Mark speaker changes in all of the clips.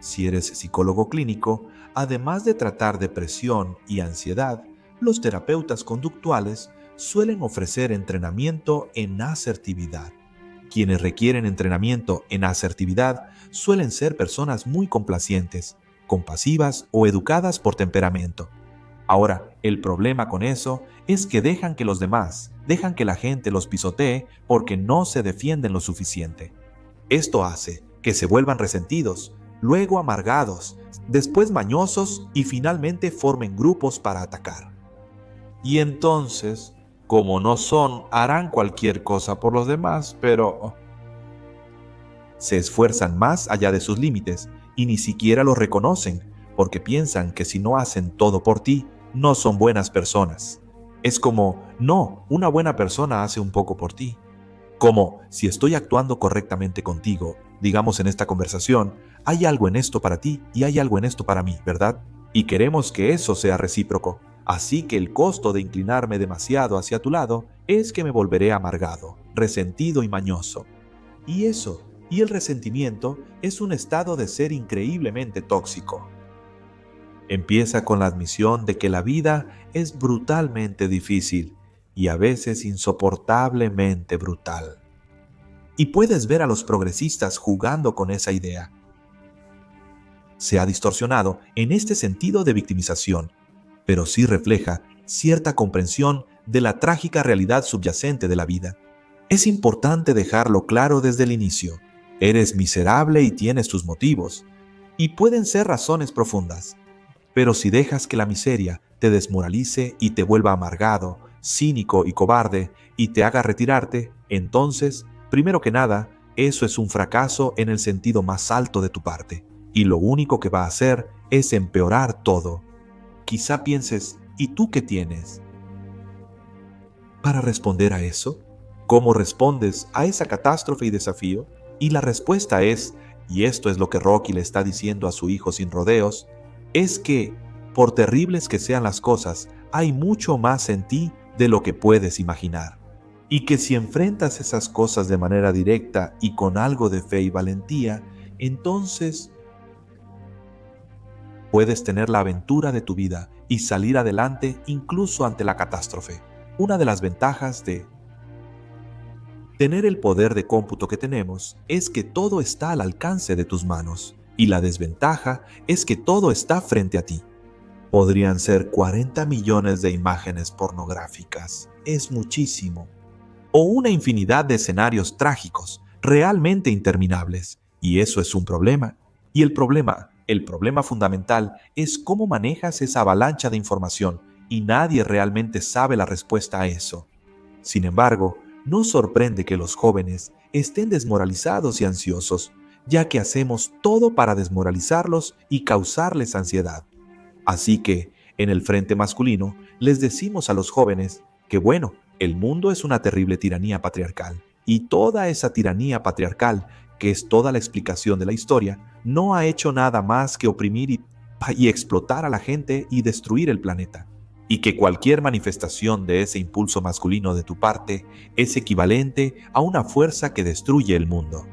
Speaker 1: Si eres psicólogo clínico, además de tratar depresión y ansiedad, los terapeutas conductuales suelen ofrecer entrenamiento en asertividad. Quienes requieren entrenamiento en asertividad suelen ser personas muy complacientes, compasivas o educadas por temperamento. Ahora, el problema con eso es que dejan que la gente los pisotee porque no se defienden lo suficiente. Esto hace que se vuelvan resentidos, luego amargados, después mañosos y finalmente formen grupos para atacar. Y entonces, como no son, harán cualquier cosa por los demás, pero se esfuerzan más allá de sus límites y ni siquiera los reconocen, porque piensan que si no hacen todo por ti, no son buenas personas. Es como, no, una buena persona hace un poco por ti. Como, si estoy actuando correctamente contigo, digamos en esta conversación, hay algo en esto para ti y hay algo en esto para mí, ¿verdad? Y queremos que eso sea recíproco. Así que el costo de inclinarme demasiado hacia tu lado es que me volveré amargado, resentido y mañoso. Y el resentimiento es un estado de ser increíblemente tóxico. Empieza con la admisión de que la vida es brutalmente difícil y a veces insoportablemente brutal. Y puedes ver a los progresistas jugando con esa idea. Se ha distorsionado en este sentido de victimización, pero sí refleja cierta comprensión de la trágica realidad subyacente de la vida. Es importante dejarlo claro desde el inicio. Eres miserable y tienes tus motivos, y pueden ser razones profundas. Pero si dejas que la miseria te desmoralice y te vuelva amargado, cínico y cobarde y te haga retirarte, entonces, primero que nada, eso es un fracaso en el sentido más alto de tu parte. Y lo único que va a hacer es empeorar todo. Quizá pienses, ¿y tú qué tienes para responder a eso? ¿Cómo respondes a esa catástrofe y desafío? Y la respuesta es, y esto es lo que Rocky le está diciendo a su hijo sin rodeos, es que, por terribles que sean las cosas, hay mucho más en ti de lo que puedes imaginar. Y que si enfrentas esas cosas de manera directa y con algo de fe y valentía, entonces puedes tener la aventura de tu vida y salir adelante incluso ante la catástrofe. Una de las ventajas de tener el poder de cómputo que tenemos es que todo está al alcance de tus manos, y la desventaja es que todo está frente a ti. Podrían ser 40 millones de imágenes pornográficas, es muchísimo, o una infinidad de escenarios trágicos, realmente interminables, y eso es un problema. Y el problema fundamental es cómo manejas esa avalancha de información, y nadie realmente sabe la respuesta a eso. Sin embargo, no sorprende que los jóvenes estén desmoralizados y ansiosos, ya que hacemos todo para desmoralizarlos y causarles ansiedad. Así que, en el frente masculino, les decimos a los jóvenes que bueno, el mundo es una terrible tiranía patriarcal, y toda esa tiranía patriarcal, que es toda la explicación de la historia, no ha hecho nada más que oprimir y explotar a la gente y destruir el planeta. Y que cualquier manifestación de ese impulso masculino de tu parte es equivalente a una fuerza que destruye el mundo.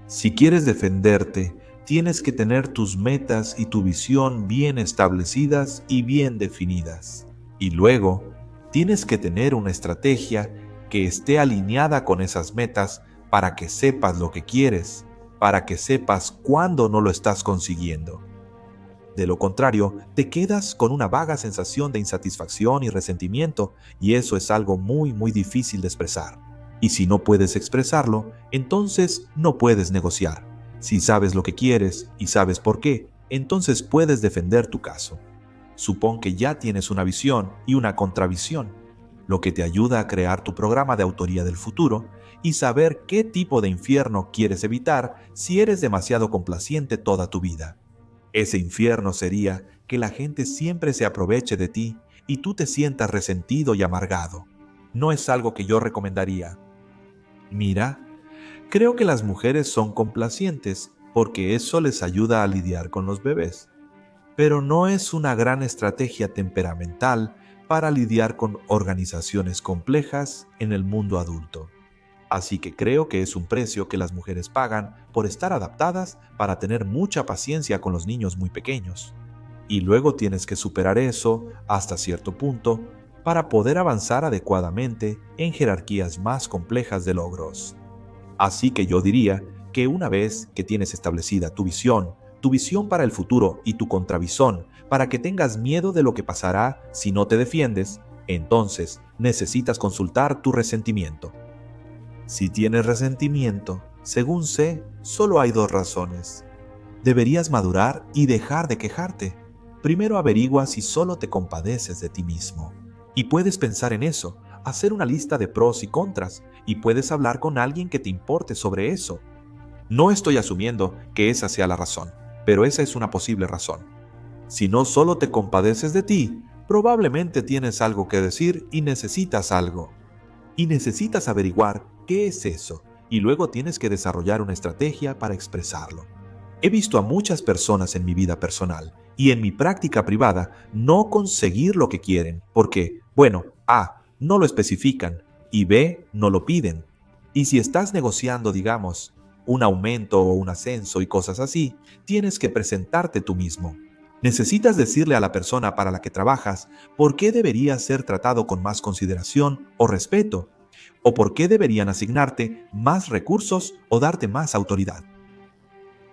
Speaker 1: Si quieres defenderte, tienes que tener tus metas y tu visión bien establecidas y bien definidas. Y luego, tienes que tener una estrategia que esté alineada con esas metas para que sepas lo que quieres, para que sepas cuándo no lo estás consiguiendo. De lo contrario, te quedas con una vaga sensación de insatisfacción y resentimiento, y eso es algo muy difícil de expresar. Y si no puedes expresarlo, entonces no puedes negociar. Si sabes lo que quieres y sabes por qué, entonces puedes defender tu caso. Supón que ya tienes una visión y una contravisión, lo que te ayuda a crear tu programa de autoría del futuro y saber qué tipo de infierno quieres evitar si eres demasiado complaciente toda tu vida. Ese infierno sería que la gente siempre se aproveche de ti y tú te sientas resentido y amargado. No es algo que yo recomendaría. Mira, creo que las mujeres son complacientes porque eso les ayuda a lidiar con los bebés, pero no es una gran estrategia temperamental para lidiar con organizaciones complejas en el mundo adulto. Así que creo que es un precio que las mujeres pagan por estar adaptadas para tener mucha paciencia con los niños muy pequeños. Y luego tienes que superar eso hasta cierto punto para poder avanzar adecuadamente en jerarquías más complejas de logros. Así que yo diría que una vez que tienes establecida tu visión para el futuro y tu contravisión para que tengas miedo de lo que pasará si no te defiendes, entonces necesitas consultar tu resentimiento. Si tienes resentimiento, según sé, solo hay dos razones. Deberías madurar y dejar de quejarte. Primero averigua si solo te compadeces de ti mismo. Y puedes pensar en eso, hacer una lista de pros y contras, y puedes hablar con alguien que te importe sobre eso. No estoy asumiendo que esa sea la razón, pero esa es una posible razón. Si no solo te compadeces de ti, probablemente tienes algo que decir y necesitas algo. Y necesitas averiguar qué es eso, y luego tienes que desarrollar una estrategia para expresarlo. He visto a muchas personas en mi vida personal y en mi práctica privada no conseguir lo que quieren porque, bueno, A, no lo especifican y B, no lo piden. Y si estás negociando, digamos, un aumento o un ascenso y cosas así, tienes que presentarte tú mismo. Necesitas decirle a la persona para la que trabajas por qué deberías ser tratado con más consideración o respeto, o por qué deberían asignarte más recursos o darte más autoridad.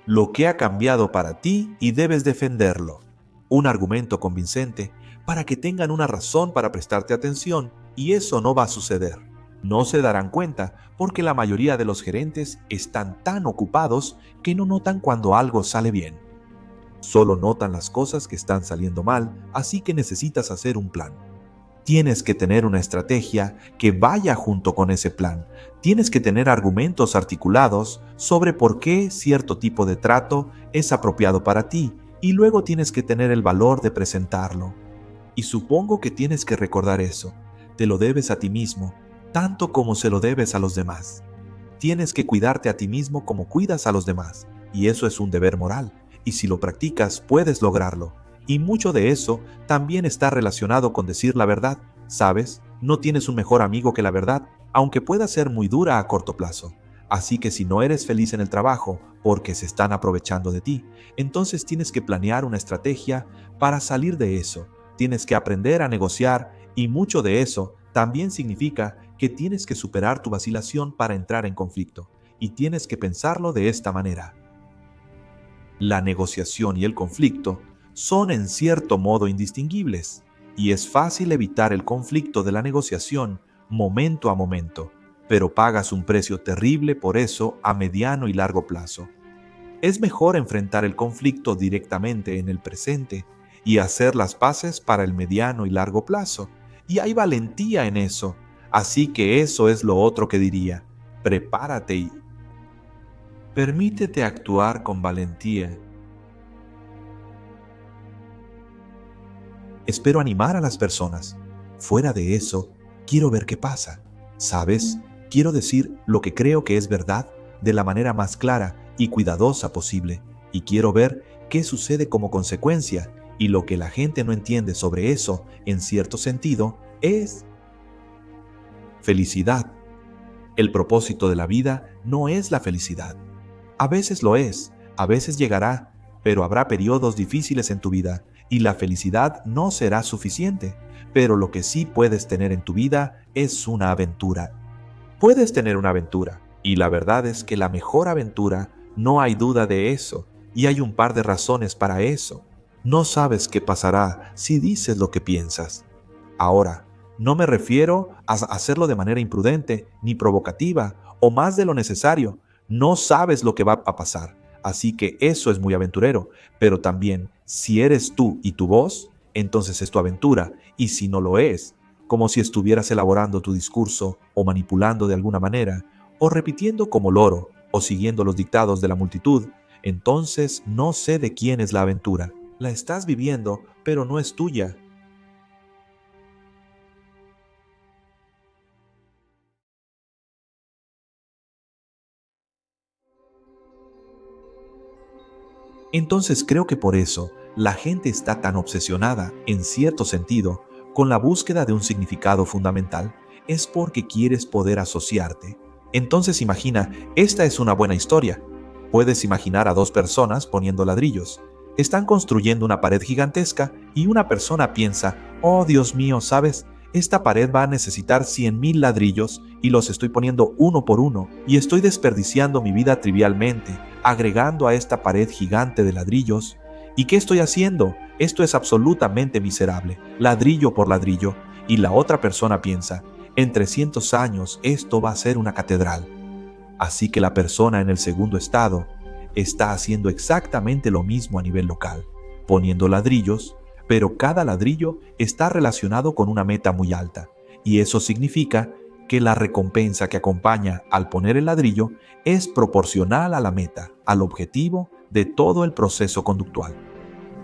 Speaker 1: Lo que ha cambiado para ti y debes defenderlo. Un argumento convincente para que tengan una razón para prestarte atención, y eso no va a suceder. No se darán cuenta porque la mayoría de los gerentes están tan ocupados que no notan cuando algo sale bien. Solo notan las cosas que están saliendo mal, así que necesitas hacer un plan. Tienes que tener una estrategia que vaya junto con ese plan. Tienes que tener argumentos articulados sobre por qué cierto tipo de trato es apropiado para ti y luego tienes que tener el valor de presentarlo. Y supongo que tienes que recordar eso. Te lo debes a ti mismo, tanto como se lo debes a los demás. Tienes que cuidarte a ti mismo como cuidas a los demás, y eso es un deber moral, y si lo practicas puedes lograrlo. Y mucho de eso también está relacionado con decir la verdad. ¿Sabes? No tienes un mejor amigo que la verdad, aunque pueda ser muy dura a corto plazo. Así que si no eres feliz en el trabajo porque se están aprovechando de ti, entonces tienes que planear una estrategia para salir de eso. Tienes que aprender a negociar y mucho de eso también significa que tienes que superar tu vacilación para entrar en conflicto. Y tienes que pensarlo de esta manera. La negociación y el conflicto son en cierto modo indistinguibles, y es fácil evitar el conflicto de la negociación momento a momento, pero pagas un precio terrible por eso a mediano y largo plazo. Es mejor enfrentar el conflicto directamente en el presente y hacer las paces para el mediano y largo plazo, y hay valentía en eso, así que eso es lo otro que diría. Prepárate y permítete actuar con valentía. Espero animar a las personas. Fuera de eso, quiero ver qué pasa. ¿Sabes? Quiero decir lo que creo que es verdad de la manera más clara y cuidadosa posible. Y quiero ver qué sucede como consecuencia. Y lo que la gente no entiende sobre eso, en cierto sentido, es felicidad. El propósito de la vida no es la felicidad. A veces lo es, a veces llegará, pero habrá periodos difíciles en tu vida y la felicidad no será suficiente. Pero lo que sí puedes tener en tu vida es una aventura. Puedes tener una aventura, y la verdad es que la mejor aventura, no hay duda de eso, y hay un par de razones para eso. No sabes qué pasará si dices lo que piensas. Ahora, no me refiero a hacerlo de manera imprudente, ni provocativa, o más de lo necesario. No sabes lo que va a pasar, así que eso es muy aventurero, pero también, si eres tú y tu voz, entonces es tu aventura, y si no lo es, como si estuvieras elaborando tu discurso, o manipulando de alguna manera, o repitiendo como loro, o siguiendo los dictados de la multitud, entonces no sé de quién es la aventura. La estás viviendo, pero no es tuya. Entonces creo que por eso la gente está tan obsesionada, en cierto sentido, con la búsqueda de un significado fundamental, es porque quieres poder asociarte. Entonces imagina, esta es una buena historia. Puedes imaginar a dos personas poniendo ladrillos. Están construyendo una pared gigantesca y una persona piensa, oh Dios mío, ¿sabes? Esta pared va a necesitar 100,000 ladrillos y los estoy poniendo uno por uno y estoy desperdiciando mi vida trivialmente, agregando a esta pared gigante de ladrillos. ¿Y qué estoy haciendo? Esto es absolutamente miserable, ladrillo por ladrillo. Y la otra persona piensa, en 300 años esto va a ser una catedral. Así que la persona en el segundo estado está haciendo exactamente lo mismo a nivel local, poniendo ladrillos, pero cada ladrillo está relacionado con una meta muy alta, y eso significa que la recompensa que acompaña al poner el ladrillo es proporcional a la meta, al objetivo de todo el proceso conductual.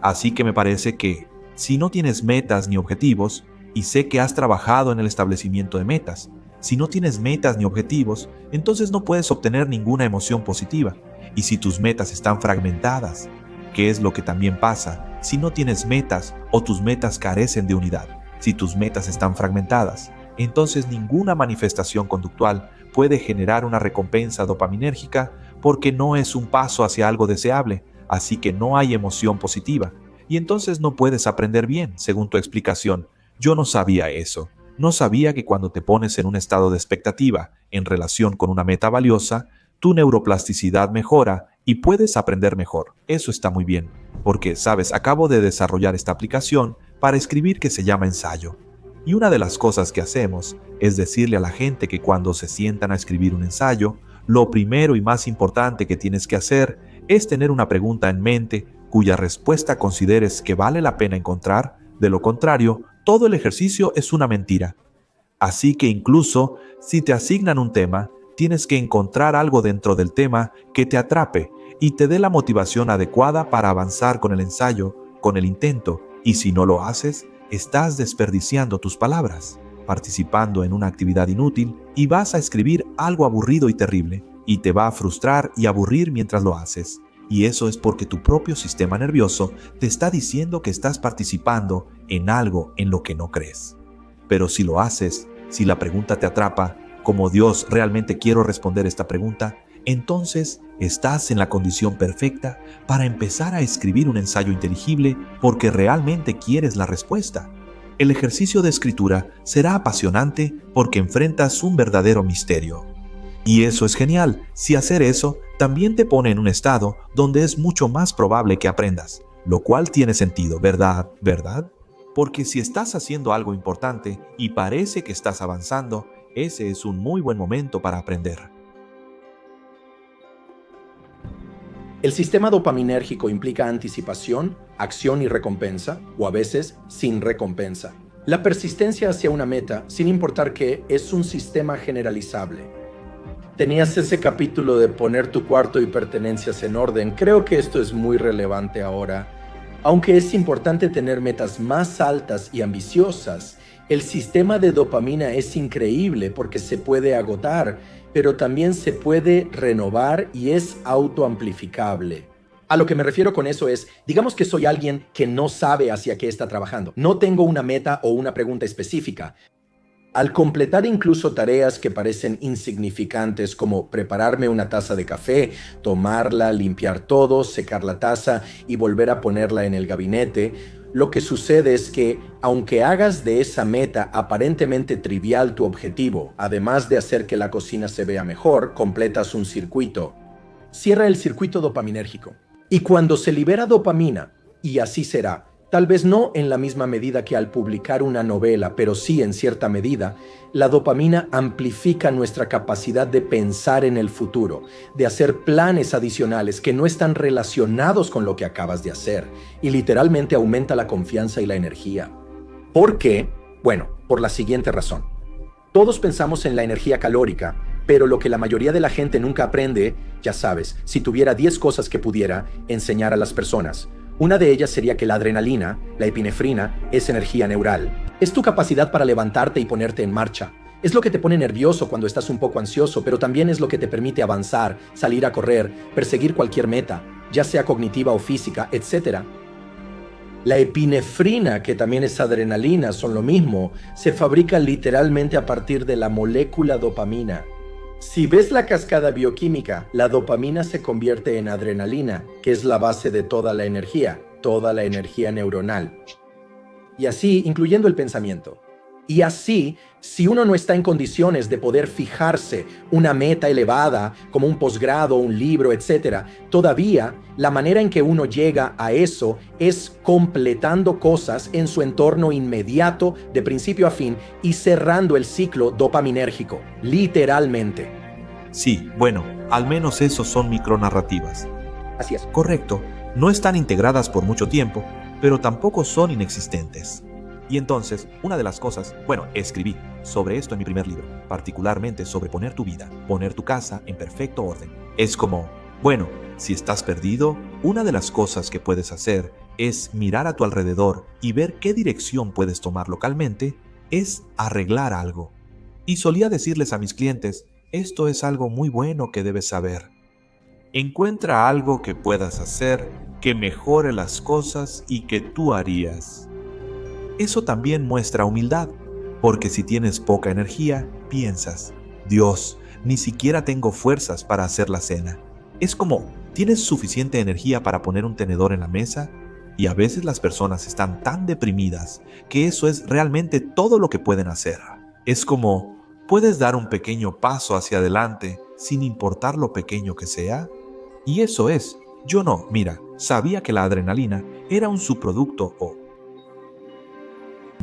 Speaker 1: Así que me parece que, si no tienes metas ni objetivos, y sé que has trabajado en el establecimiento de metas, si no tienes metas ni objetivos, entonces no puedes obtener ninguna emoción positiva. Y si tus metas están fragmentadas, ¿qué es lo que también pasa si no tienes metas o tus metas carecen de unidad? Si tus metas están fragmentadas, entonces ninguna manifestación conductual puede generar una recompensa dopaminérgica porque no es un paso hacia algo deseable, así que no hay emoción positiva. Y entonces no puedes aprender bien, según tu explicación. Yo no sabía eso. No sabía que cuando te pones en un estado de expectativa en relación con una meta valiosa, tu neuroplasticidad mejora y puedes aprender mejor. Eso está muy bien, porque, sabes, acabo de desarrollar esta aplicación para escribir que se llama ensayo. Y una de las cosas que hacemos es decirle a la gente que cuando se sientan a escribir un ensayo, lo primero y más importante que tienes que hacer es tener una pregunta en mente cuya respuesta consideres que vale la pena encontrar. De lo contrario, todo el ejercicio es una mentira. Así que incluso si te asignan un tema, tienes que encontrar algo dentro del tema que te atrape y te dé la motivación adecuada para avanzar con el ensayo, con el intento. Y si no lo haces, estás desperdiciando tus palabras, participando en una actividad inútil y vas a escribir algo aburrido y terrible, y te va a frustrar y aburrir mientras lo haces. Y eso es porque tu propio sistema nervioso te está diciendo que estás participando en algo en lo que no crees. Pero si lo haces, si la pregunta te atrapa, como Dios, realmente quiero responder esta pregunta, entonces estás en la condición perfecta para empezar a escribir un ensayo inteligible porque realmente quieres la respuesta. El ejercicio de escritura será apasionante porque enfrentas un verdadero misterio. Y eso es genial. Si hacer eso también te pone en un estado donde es mucho más probable que aprendas, lo cual tiene sentido, ¿verdad? ¿Verdad? Porque si estás haciendo algo importante y parece que estás avanzando, ese es un muy buen momento para aprender.
Speaker 2: El sistema dopaminérgico implica anticipación, acción y recompensa, o a veces sin recompensa. La persistencia hacia una meta, sin importar qué, es un sistema generalizable. Tenías ese capítulo de poner tu cuarto y pertenencias en orden. Creo que esto es muy relevante ahora. Aunque es importante tener metas más altas y ambiciosas, el sistema de dopamina es increíble porque se puede agotar, pero también se puede renovar y es autoamplificable. A lo que me refiero con eso es, digamos que soy alguien que no sabe hacia qué está trabajando. No tengo una meta o una pregunta específica. Al completar incluso tareas que parecen insignificantes como prepararme una taza de café, tomarla, limpiar todo, secar la taza y volver a ponerla en el gabinete, lo que sucede es que, aunque hagas de esa meta aparentemente trivial tu objetivo, además de hacer que la cocina se vea mejor, completas un circuito. Cierra el circuito dopaminérgico. Y cuando se libera dopamina, y así será, tal vez no en la misma medida que al publicar una novela, pero sí en cierta medida, la dopamina amplifica nuestra capacidad de pensar en el futuro, de hacer planes adicionales que no están relacionados con lo que acabas de hacer, y literalmente aumenta la confianza y la energía. ¿Por qué? Bueno, por la siguiente razón. Todos pensamos en la energía calórica, pero lo que la mayoría de la gente nunca aprende, ya sabes, si tuviera 10 cosas que pudiera enseñar a las personas, una de ellas sería que la adrenalina, la epinefrina, es energía neural. Es tu capacidad para levantarte y ponerte en marcha. Es lo que te pone nervioso cuando estás un poco ansioso, pero también es lo que te permite avanzar, salir a correr, perseguir cualquier meta, ya sea cognitiva o física, etc. La epinefrina, que también es adrenalina, son lo mismo, se fabrica literalmente a partir de la molécula dopamina. Si ves la cascada bioquímica, la dopamina se convierte en adrenalina, que es la base de toda la energía neuronal. Y así, incluyendo el pensamiento. Y así, si uno no está en condiciones de poder fijarse una meta elevada, como un posgrado, un libro, etc., todavía la manera en que uno llega a eso es completando cosas en su entorno inmediato, de principio a fin, y cerrando el ciclo dopaminérgico, literalmente.
Speaker 1: Sí, bueno, al menos esos son micronarrativas.
Speaker 2: Así es.
Speaker 1: Correcto, no están integradas por mucho tiempo, pero tampoco son inexistentes. Y entonces, una de las cosas, escribí sobre esto en mi primer libro, particularmente sobre poner tu vida, poner tu casa en perfecto orden. Es como, si estás perdido, una de las cosas que puedes hacer es mirar a tu alrededor y ver qué dirección puedes tomar localmente, es arreglar algo. Y solía decirles a mis clientes, esto es algo muy bueno que debes saber. Encuentra algo que puedas hacer, que mejore las cosas y que tú harías. Eso también muestra humildad, porque si tienes poca energía, piensas, Dios, ni siquiera tengo fuerzas para hacer la cena. Es como, ¿tienes suficiente energía para poner un tenedor en la mesa? Y a veces las personas están tan deprimidas que eso es realmente todo lo que pueden hacer. Es como, ¿puedes dar un pequeño paso hacia adelante sin importar lo pequeño que sea? Y eso es, sabía que la adrenalina era un subproducto o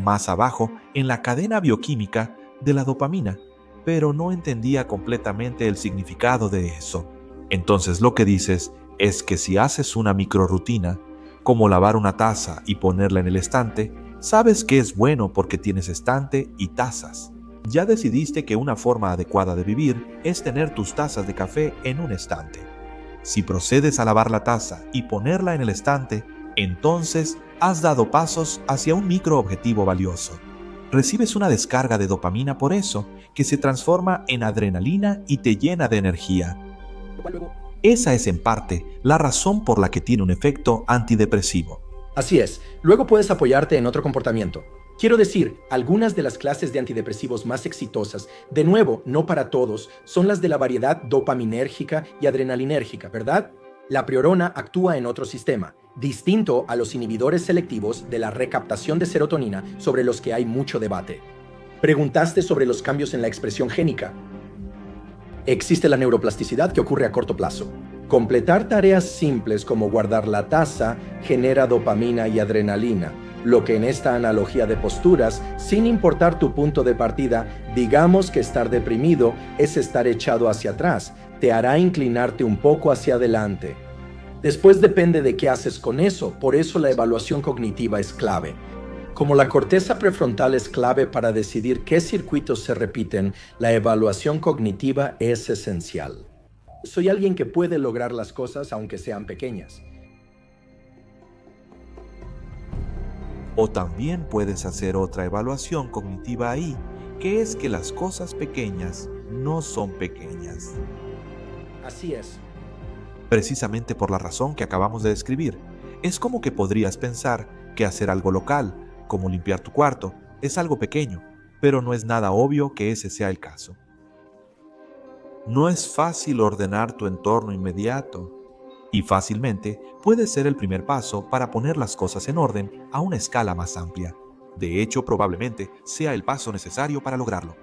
Speaker 1: más abajo en la cadena bioquímica de la dopamina, pero no entendía completamente el significado de eso. Entonces lo que dices es que si haces una microrutina, como lavar una taza y ponerla en el estante, sabes que es bueno porque tienes estante y tazas. Ya decidiste que una forma adecuada de vivir es tener tus tazas de café en un estante. Si procedes a lavar la taza y ponerla en el estante, entonces has dado pasos hacia un microobjetivo valioso. Recibes una descarga de dopamina por eso, que se transforma en adrenalina y te llena de energía. Esa es en parte la razón por la que tiene un efecto antidepresivo.
Speaker 2: Así es. Luego puedes apoyarte en otro comportamiento. Quiero decir, algunas de las clases de antidepresivos más exitosas, de nuevo, no para todos, son las de la variedad dopaminérgica y adrenalinérgica, ¿verdad? La priorona actúa en otro sistema, distinto a los inhibidores selectivos de la recaptación de serotonina sobre los que hay mucho debate. Preguntaste sobre los cambios en la expresión génica. Existe la neuroplasticidad que ocurre a corto plazo. Completar tareas simples como guardar la taza genera dopamina y adrenalina, lo que en esta analogía de posturas, sin importar tu punto de partida, digamos que estar deprimido es estar echado hacia atrás, te hará inclinarte un poco hacia adelante. Después depende de qué haces con eso, por eso la evaluación cognitiva es clave. Como la corteza prefrontal es clave para decidir qué circuitos se repiten, la evaluación cognitiva es esencial. Soy alguien que puede lograr las cosas aunque sean pequeñas.
Speaker 1: O también puedes hacer otra evaluación cognitiva ahí, que es que las cosas pequeñas no son pequeñas.
Speaker 2: Así es.
Speaker 1: Precisamente por la razón que acabamos de describir. Es como que podrías pensar que hacer algo local, como limpiar tu cuarto, es algo pequeño, pero no es nada obvio que ese sea el caso. No es fácil ordenar tu entorno inmediato, y fácilmente puede ser el primer paso para poner las cosas en orden a una escala más amplia. De hecho, probablemente sea el paso necesario para lograrlo.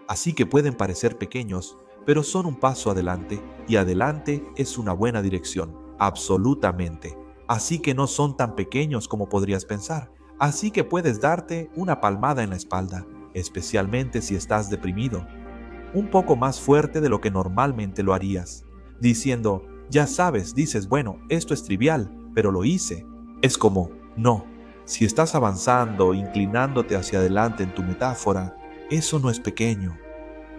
Speaker 1: Así que pueden parecer pequeños, pero son un paso adelante, y adelante es una buena dirección, absolutamente. Así que no son tan pequeños como podrías pensar. Así que puedes darte una palmada en la espalda, especialmente si estás deprimido. Un poco más fuerte de lo que normalmente lo harías, diciendo, ya sabes, dices, esto es trivial, pero lo hice. Es como, no, si estás avanzando, inclinándote hacia adelante en tu metáfora, eso no es pequeño.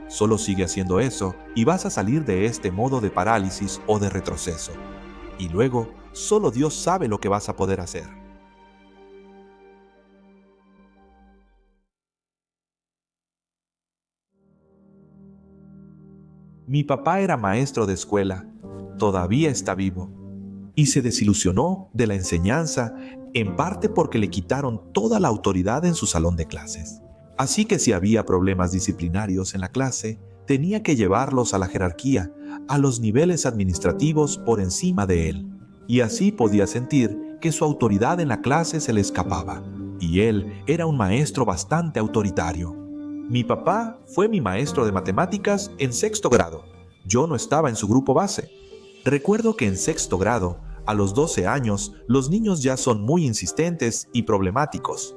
Speaker 1: Solo sigue haciendo eso y vas a salir de este modo de parálisis o de retroceso. Y luego, solo Dios sabe lo que vas a poder hacer. Mi papá era maestro de escuela, todavía está vivo, y se desilusionó de la enseñanza en parte porque le quitaron toda la autoridad en su salón de clases. Así que si había problemas disciplinarios en la clase, tenía que llevarlos a la jerarquía, a los niveles administrativos por encima de él. Y así podía sentir que su autoridad en la clase se le escapaba. Y él era un maestro bastante autoritario. Mi papá fue mi maestro de matemáticas en 6º grado. Yo no estaba en su grupo base. Recuerdo que en 6º grado, a los 12 años, los niños ya son muy insistentes y problemáticos.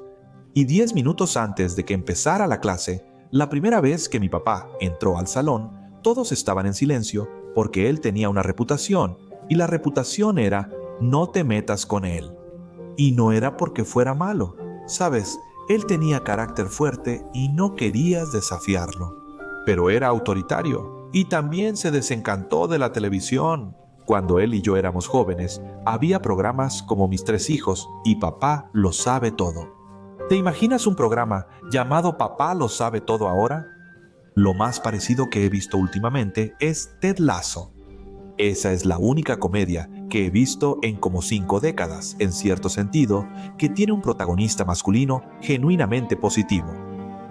Speaker 1: Y 10 minutos antes de que empezara la clase, la primera vez que mi papá entró al salón, todos estaban en silencio porque él tenía una reputación, y la reputación era no te metas con él. Y no era porque fuera malo, ¿sabes? Él tenía carácter fuerte y no querías desafiarlo. Pero era autoritario y también se desencantó de la televisión. Cuando él y yo éramos jóvenes, había programas como Mis 3 hijos y Papá lo sabe todo. ¿Te imaginas un programa llamado Papá lo sabe todo ahora? Lo más parecido que he visto últimamente es Ted Lasso. Esa es la única comedia que he visto en como 5 décadas, en cierto sentido, que tiene un protagonista masculino genuinamente positivo.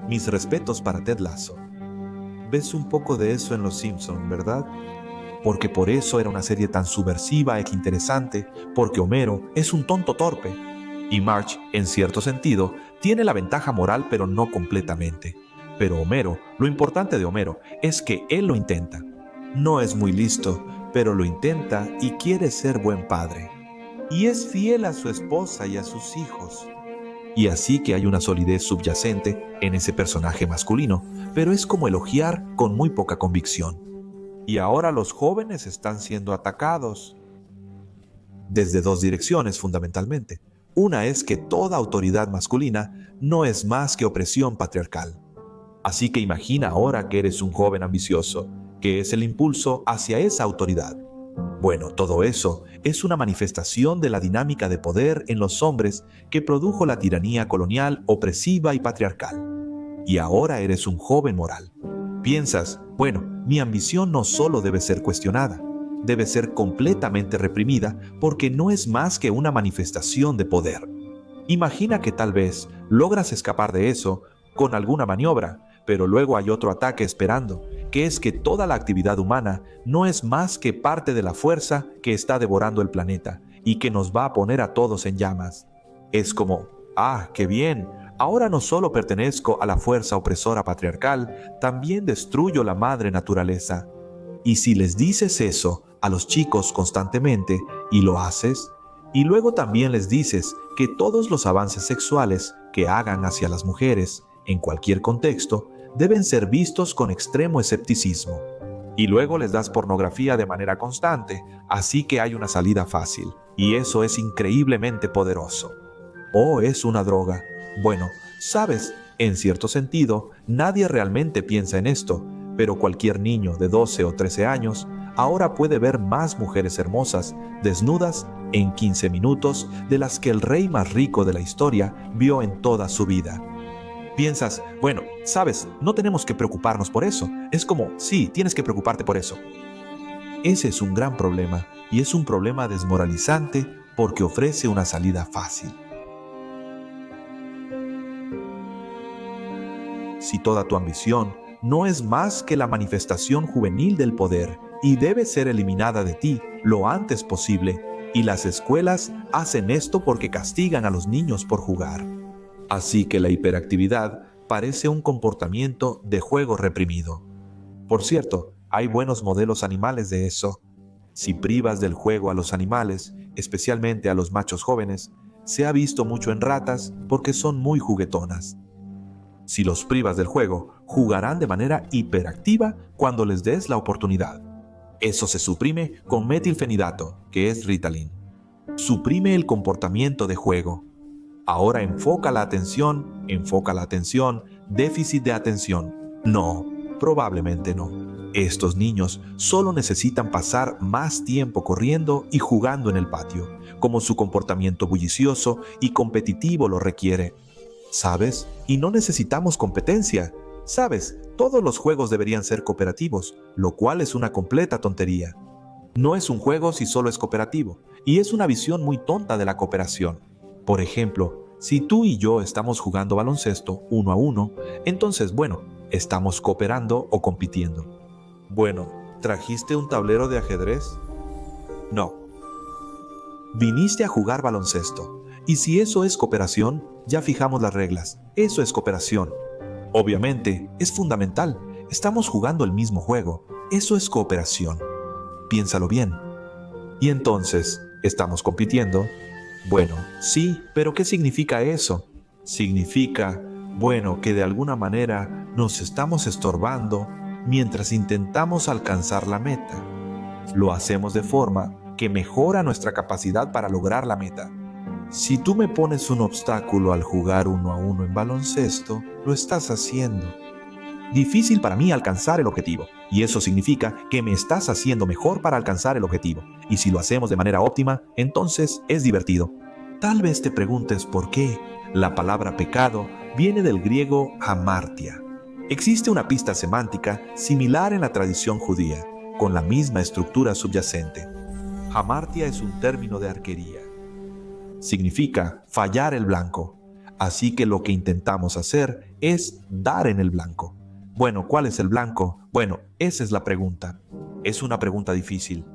Speaker 1: Mis respetos para Ted Lasso. Ves un poco de eso en Los Simpson, ¿verdad? Porque por eso era una serie tan subversiva e interesante, porque Homero es un tonto torpe. Y Marge, en cierto sentido, tiene la ventaja moral, pero no completamente. Pero Homero, lo importante de Homero es que él lo intenta. No es muy listo, pero lo intenta y quiere ser buen padre. Y es fiel a su esposa y a sus hijos. Y así que hay una solidez subyacente en ese personaje masculino, pero es como elogiar con muy poca convicción. Y ahora los jóvenes están siendo atacados. Desde 2 direcciones fundamentalmente. Una es que toda autoridad masculina no es más que opresión patriarcal. Así que imagina ahora que eres un joven ambicioso, que es el impulso hacia esa autoridad. Bueno, todo eso es una manifestación de la dinámica de poder en los hombres que produjo la tiranía colonial opresiva y patriarcal. Y ahora eres un joven moral. Piensas, bueno, mi ambición no solo debe ser cuestionada, debe ser completamente reprimida porque no es más que una manifestación de poder. Imagina que tal vez logras escapar de eso con alguna maniobra, pero luego hay otro ataque esperando, que es que toda la actividad humana no es más que parte de la fuerza que está devorando el planeta y que nos va a poner a todos en llamas. Es como, qué bien, ahora no solo pertenezco a la fuerza opresora patriarcal, también destruyo la madre naturaleza. Y si les dices eso a los chicos constantemente y lo haces, y luego también les dices que todos los avances sexuales que hagan hacia las mujeres, en cualquier contexto, deben ser vistos con extremo escepticismo. Y luego les das pornografía de manera constante, así que hay una salida fácil, y eso es increíblemente poderoso. Es una droga. Bueno, sabes, en cierto sentido, nadie realmente piensa en esto, pero cualquier niño de 12 o 13 años ahora puede ver más mujeres hermosas, desnudas, en 15 minutos de las que el rey más rico de la historia vio en toda su vida. Piensas, bueno, sabes, no tenemos que preocuparnos por eso. Es como, sí, tienes que preocuparte por eso. Ese es un gran problema, y es un problema desmoralizante porque ofrece una salida fácil. Si toda tu ambición no es más que la manifestación juvenil del poder y debe ser eliminada de ti lo antes posible, y las escuelas hacen esto porque castigan a los niños por jugar. Así que la hiperactividad parece un comportamiento de juego reprimido. Por cierto, hay buenos modelos animales de eso. Si privas del juego a los animales, especialmente a los machos jóvenes, se ha visto mucho en ratas porque son muy juguetonas. Si los privas del juego, jugarán de manera hiperactiva cuando les des la oportunidad. Eso se suprime con metilfenidato, que es Ritalin. Suprime el comportamiento de juego. Ahora enfoca la atención, déficit de atención. No, probablemente no. Estos niños solo necesitan pasar más tiempo corriendo y jugando en el patio, como su comportamiento bullicioso y competitivo lo requiere. ¿Sabes? Y no necesitamos competencia. ¿Sabes? Todos los juegos deberían ser cooperativos, lo cual es una completa tontería. No es un juego si solo es cooperativo, y es una visión muy tonta de la cooperación. Por ejemplo, si tú y yo estamos jugando baloncesto 1 a 1, entonces, bueno, ¿Estamos cooperando o compitiendo? Bueno, ¿trajiste un tablero de ajedrez? No. Viniste a jugar baloncesto. Y si eso es cooperación, ya fijamos las reglas. Eso es cooperación. Obviamente, es fundamental. Estamos jugando el mismo juego. Eso es cooperación. Piénsalo bien. Y entonces, ¿estamos compitiendo? Bueno, sí, pero ¿qué significa eso? Significa, bueno, que de alguna manera nos estamos estorbando mientras intentamos alcanzar la meta. Lo hacemos de forma que mejora nuestra capacidad para lograr la meta. Si tú me pones un obstáculo al jugar 1 a 1 en baloncesto, lo estás haciendo difícil para mí alcanzar el objetivo. Y eso significa que me estás haciendo mejor para alcanzar el objetivo. Y si lo hacemos de manera óptima, entonces es divertido. Tal vez te preguntes por qué. La palabra pecado viene del griego hamartia. Existe una pista semántica similar en la tradición judía, con la misma estructura subyacente. Hamartia es un término de arquería. Significa fallar el blanco. Así que lo que intentamos hacer es dar en el blanco. Bueno, ¿cuál es el blanco? Bueno, esa es la pregunta. Es una pregunta difícil.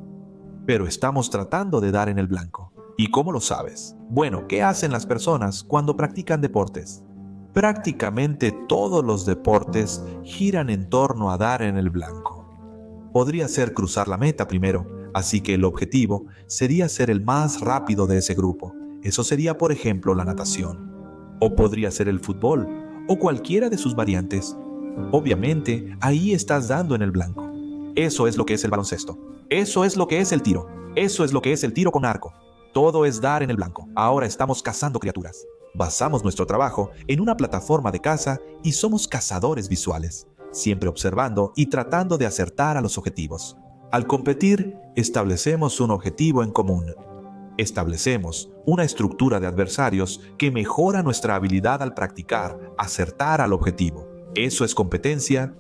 Speaker 1: Pero estamos tratando de dar en el blanco. ¿Y cómo lo sabes? Bueno, ¿qué hacen las personas cuando practican deportes? Prácticamente todos los deportes giran en torno a dar en el blanco. Podría ser cruzar la meta primero, así que el objetivo sería ser el más rápido de ese grupo. Eso sería, por ejemplo, la natación. O podría ser el fútbol, o cualquiera de sus variantes. Obviamente, ahí estás dando en el blanco. Eso es lo que es el baloncesto. Eso es lo que es el tiro. Eso es lo que es el tiro con arco. Todo es dar en el blanco. Ahora estamos cazando criaturas. Basamos nuestro trabajo en una plataforma de caza y somos cazadores visuales, siempre observando y tratando de acertar a los objetivos. Al competir, establecemos un objetivo en común. Establecemos una estructura de adversarios que mejora nuestra habilidad al practicar, acertar al objetivo. ¿Eso es competencia?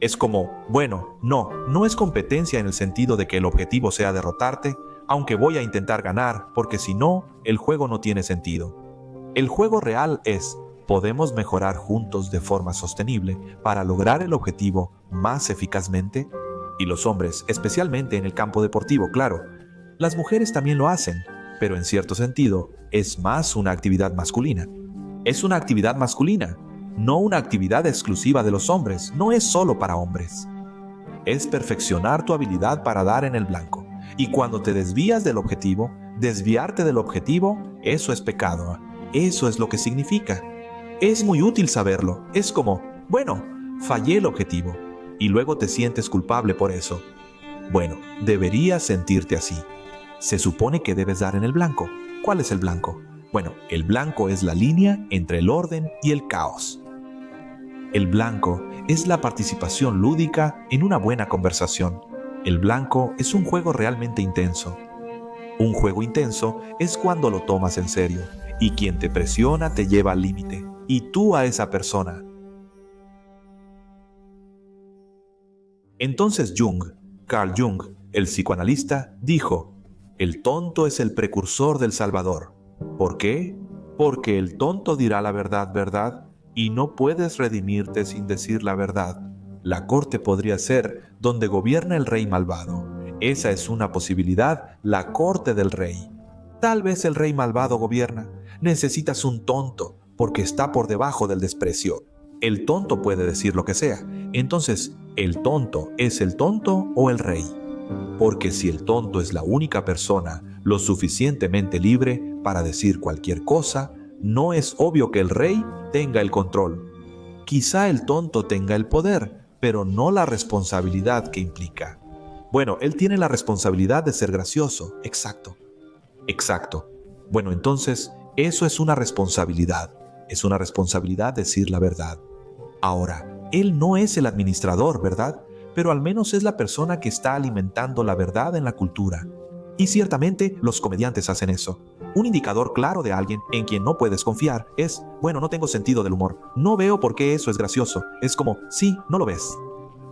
Speaker 1: Es como, bueno, no es competencia en el sentido de que el objetivo sea derrotarte, aunque voy a intentar ganar, porque si no, el juego no tiene sentido. El juego real es, ¿podemos mejorar juntos de forma sostenible para lograr el objetivo más eficazmente? Y los hombres, especialmente en el campo deportivo, claro. Las mujeres también lo hacen, pero en cierto sentido, es más una actividad masculina. Es una actividad masculina, no una actividad exclusiva de los hombres, no es solo para hombres. Es perfeccionar tu habilidad para dar en el blanco. Y cuando te desvías del objetivo, desviarte del objetivo, eso es pecado. Eso es lo que significa. Es muy útil saberlo. Es como, bueno, fallé el objetivo. Y luego te sientes culpable por eso. Bueno, deberías sentirte así. Se supone que debes dar en el blanco. ¿Cuál es el blanco? Bueno, el blanco es la línea entre el orden y el caos. El blanco es la participación lúdica en una buena conversación. El blanco es un juego realmente intenso. Un juego intenso es cuando lo tomas en serio, y quien te presiona te lleva al límite, y tú a esa persona. Entonces Carl Jung, el psicoanalista, dijo: el tonto es el precursor del Salvador. ¿Por qué? Porque el tonto dirá la verdad, ¿verdad? Y no puedes redimirte sin decir la verdad. La corte podría ser donde gobierna el rey malvado. Esa es una posibilidad, la corte del rey. Tal vez el rey malvado gobierna. Necesitas un tonto, porque está por debajo del desprecio. El tonto puede decir lo que sea. Entonces, ¿el tonto es el tonto o el rey? Porque si el tonto es la única persona lo suficientemente libre para decir cualquier cosa, no es obvio que el rey tenga el control. Quizá el tonto tenga el poder, pero no la responsabilidad que implica. Bueno, él tiene la responsabilidad de ser gracioso. Exacto. Bueno, entonces, eso es una responsabilidad. Es una responsabilidad decir la verdad. Ahora, él no es el administrador, ¿verdad? Pero al menos es la persona que está alimentando la verdad en la cultura. Y ciertamente los comediantes hacen eso. Un indicador claro de alguien en quien no puedes confiar es, bueno, no tengo sentido del humor. No veo por qué eso es gracioso. Es como, sí, no lo ves.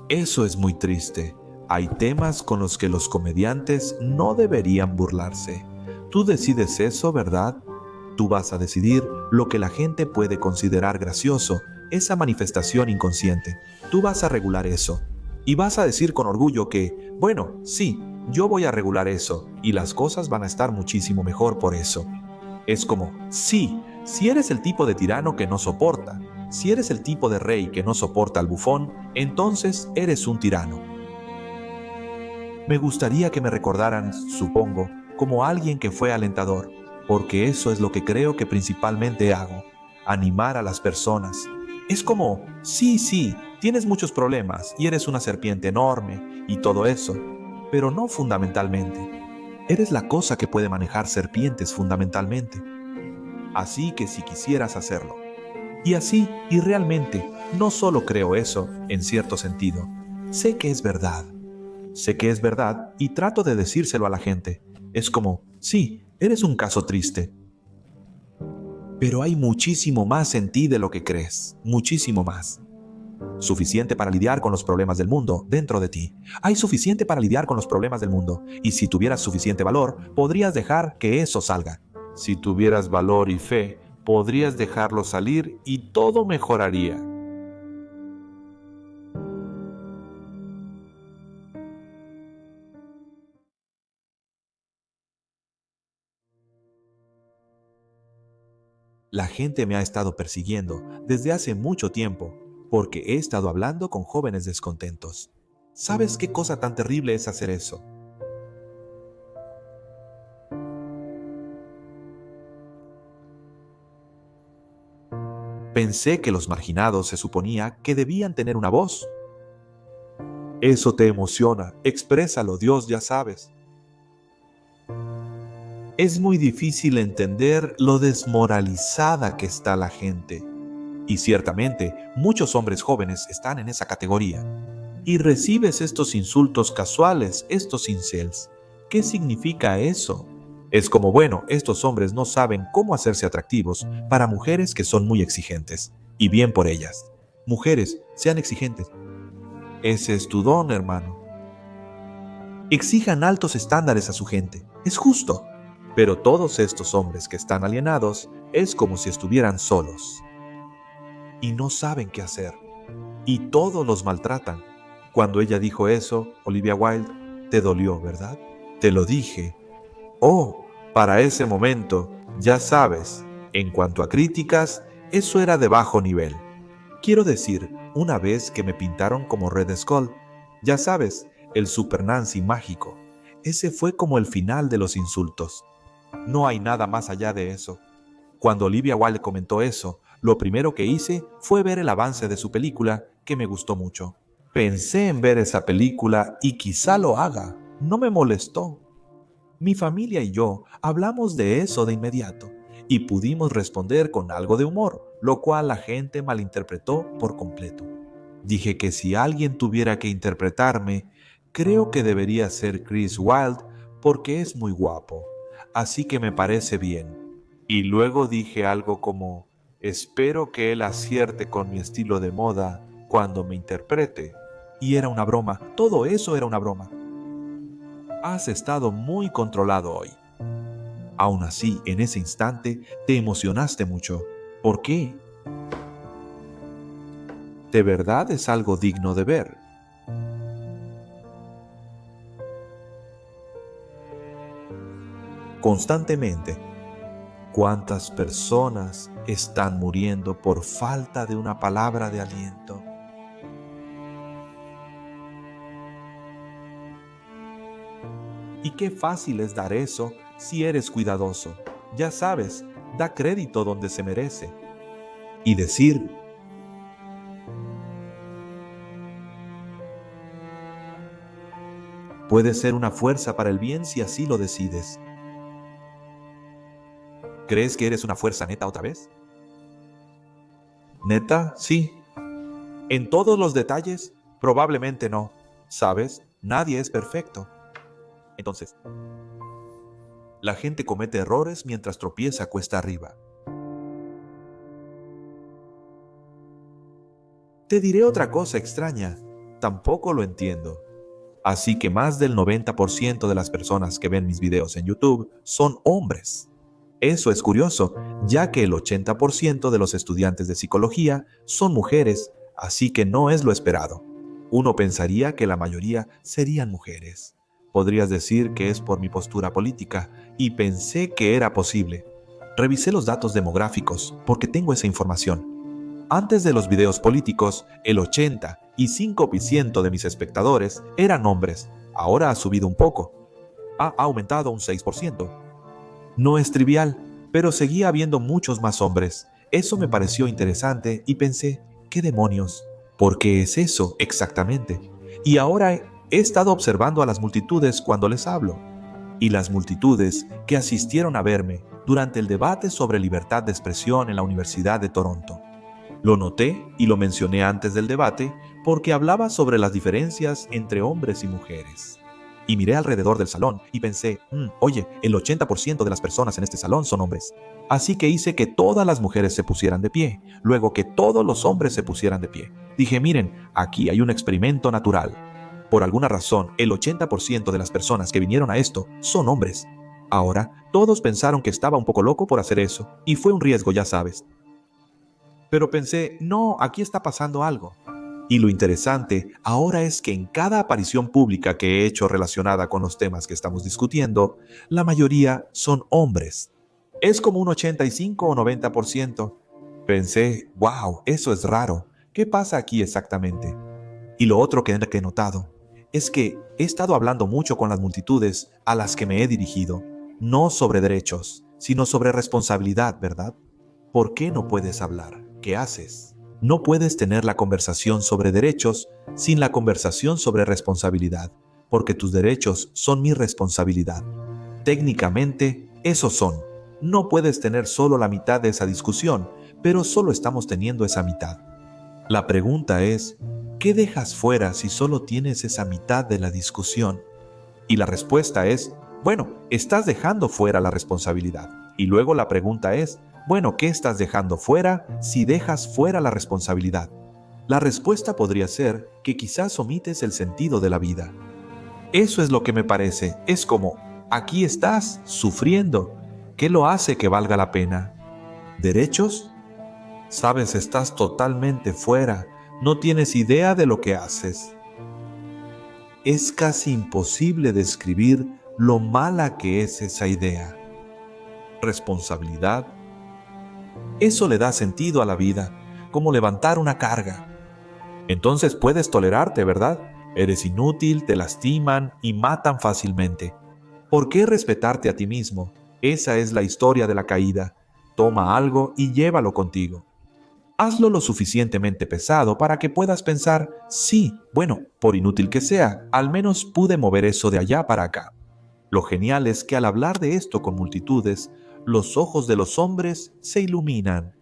Speaker 1: Eso es muy triste. Hay temas con los que los comediantes no deberían burlarse. Tú decides eso, ¿verdad? Tú vas a decidir lo que la gente puede considerar gracioso, esa manifestación inconsciente. Tú vas a regular eso. Y vas a decir con orgullo que, bueno, sí, yo voy a regular eso y las cosas van a estar muchísimo mejor por eso. Es como, sí, si eres el tipo de tirano que no soporta, si eres el tipo de rey que no soporta al bufón, entonces eres un tirano. Me gustaría que me recordaran, supongo, como alguien que fue alentador, porque eso es lo que creo que principalmente hago, animar a las personas. Es como, sí, tienes muchos problemas y eres una serpiente enorme y todo eso, pero no fundamentalmente. Eres la cosa que puede manejar serpientes fundamentalmente. Así que si quisieras hacerlo. Y realmente, no solo creo eso, en cierto sentido. Sé que es verdad. Sé que es verdad y trato de decírselo a la gente. Es como, sí, eres un caso triste. Pero hay muchísimo más en ti de lo que crees. Muchísimo más. Suficiente para lidiar con los problemas del mundo dentro de ti. Hay suficiente para lidiar con los problemas del mundo. Y si tuvieras suficiente valor, podrías dejar que eso salga. Si tuvieras valor y fe, podrías dejarlo salir y todo mejoraría. La gente me ha estado persiguiendo desde hace mucho tiempo porque he estado hablando con jóvenes descontentos. ¿Sabes qué cosa tan terrible es hacer eso? Pensé que los marginados se suponía que debían tener una voz. Eso te emociona, exprésalo, Dios, ya sabes. Es muy difícil entender lo desmoralizada que está la gente. Y ciertamente, muchos hombres jóvenes están en esa categoría. Y recibes estos insultos casuales, estos incels. ¿Qué significa eso? Es como, bueno, estos hombres no saben cómo hacerse atractivos para mujeres que son muy exigentes. Y bien por ellas. Mujeres, sean exigentes. Ese es tu don, hermano. Exijan altos estándares a su gente. Es justo. Pero todos estos hombres que están alienados es como si estuvieran solos. Y no saben qué hacer. Y todos los maltratan. Cuando ella dijo eso, Olivia Wilde, te dolió, ¿verdad? Te lo dije. Oh, para ese momento, ya sabes, en cuanto a críticas, eso era de bajo nivel. Quiero decir, una vez que me pintaron como Red Skull, ya sabes, el Super Nancy mágico, ese fue como el final de los insultos. No hay nada más allá de eso. Cuando Olivia Wilde comentó eso, lo primero que hice fue ver el avance de su película, que me gustó mucho. Pensé en ver esa película y quizá lo haga. No me molestó. Mi familia y yo hablamos de eso de inmediato y pudimos responder con algo de humor, lo cual la gente malinterpretó por completo. Dije que si alguien tuviera que interpretarme, creo que debería ser Chris Wilde porque es muy guapo, así que me parece bien. Y luego dije algo como, espero que él acierte con mi estilo de moda cuando me interprete. Y era una broma, todo eso era una broma. Has estado muy controlado hoy. Aún así, en ese instante, te emocionaste mucho. ¿Por qué? De verdad es algo digno de ver. Constantemente, ¿cuántas personas están muriendo por falta de una palabra de aliento? Y qué fácil es dar eso si eres cuidadoso. Ya sabes, da crédito donde se merece. Y decir, puedes ser una fuerza para el bien si así lo decides. ¿Crees que eres una fuerza neta otra vez? ¿Neta? Sí. ¿En todos los detalles? Probablemente no. ¿Sabes? Nadie es perfecto. Entonces, la gente comete errores mientras tropieza cuesta arriba. Te diré otra cosa extraña. Tampoco lo entiendo. Así que más del 90% de las personas que ven mis videos en YouTube son hombres. Eso es curioso, ya que el 80% de los estudiantes de psicología son mujeres, así que no es lo esperado. Uno pensaría que la mayoría serían mujeres. Podrías decir que es por mi postura política, y pensé que era posible. Revisé los datos demográficos porque tengo esa información. Antes de los videos políticos, el 85% de mis espectadores eran hombres. Ahora ha subido un poco. Ha aumentado un 6%. No es trivial, pero seguía habiendo muchos más hombres. Eso me pareció interesante y pensé, ¿qué demonios? ¿Por qué es eso exactamente? Y ahora he estado observando a las multitudes cuando les hablo. Y las multitudes que asistieron a verme durante el debate sobre libertad de expresión en la Universidad de Toronto. Lo noté y lo mencioné antes del debate porque hablaba sobre las diferencias entre hombres y mujeres. Y miré alrededor del salón y pensé, oye, el 80% de las personas en este salón son hombres. Así que hice que todas las mujeres se pusieran de pie, luego que todos los hombres se pusieran de pie. Dije, miren, aquí hay un experimento natural. Por alguna razón, el 80% de las personas que vinieron a esto son hombres. Ahora, todos pensaron que estaba un poco loco por hacer eso, y fue un riesgo, ya sabes. Pero pensé, no, aquí está pasando algo. Y lo interesante ahora es que en cada aparición pública que he hecho relacionada con los temas que estamos discutiendo, la mayoría son hombres. Es como un 85 o 90%. Pensé, wow, eso es raro. ¿Qué pasa aquí exactamente? Y lo otro que he notado es que he estado hablando mucho con las multitudes a las que me he dirigido, no sobre derechos, sino sobre responsabilidad, ¿verdad? ¿Por qué no puedes hablar? ¿Qué haces? No puedes tener la conversación sobre derechos sin la conversación sobre responsabilidad, porque tus derechos son mi responsabilidad. Técnicamente, esos son. No puedes tener solo la mitad de esa discusión, pero solo estamos teniendo esa mitad. La pregunta es, ¿qué dejas fuera si solo tienes esa mitad de la discusión? Y la respuesta es, bueno, estás dejando fuera la responsabilidad. Y luego la pregunta es, bueno, ¿qué estás dejando fuera si dejas fuera la responsabilidad? La respuesta podría ser que quizás omites el sentido de la vida. Eso es lo que me parece. Es como, aquí estás, sufriendo. ¿Qué lo hace que valga la pena? ¿Derechos? Sabes, estás totalmente fuera. No tienes idea de lo que haces. Es casi imposible describir lo mala que es esa idea. Responsabilidad. Eso le da sentido a la vida, como levantar una carga. Entonces puedes tolerarte, ¿verdad? Eres inútil, te lastiman y matan fácilmente. ¿Por qué respetarte a ti mismo? Esa es la historia de la caída. Toma algo y llévalo contigo. Hazlo lo suficientemente pesado para que puedas pensar, sí, bueno, por inútil que sea, al menos pude mover eso de allá para acá. Lo genial es que al hablar de esto con multitudes, los ojos de los hombres se iluminan.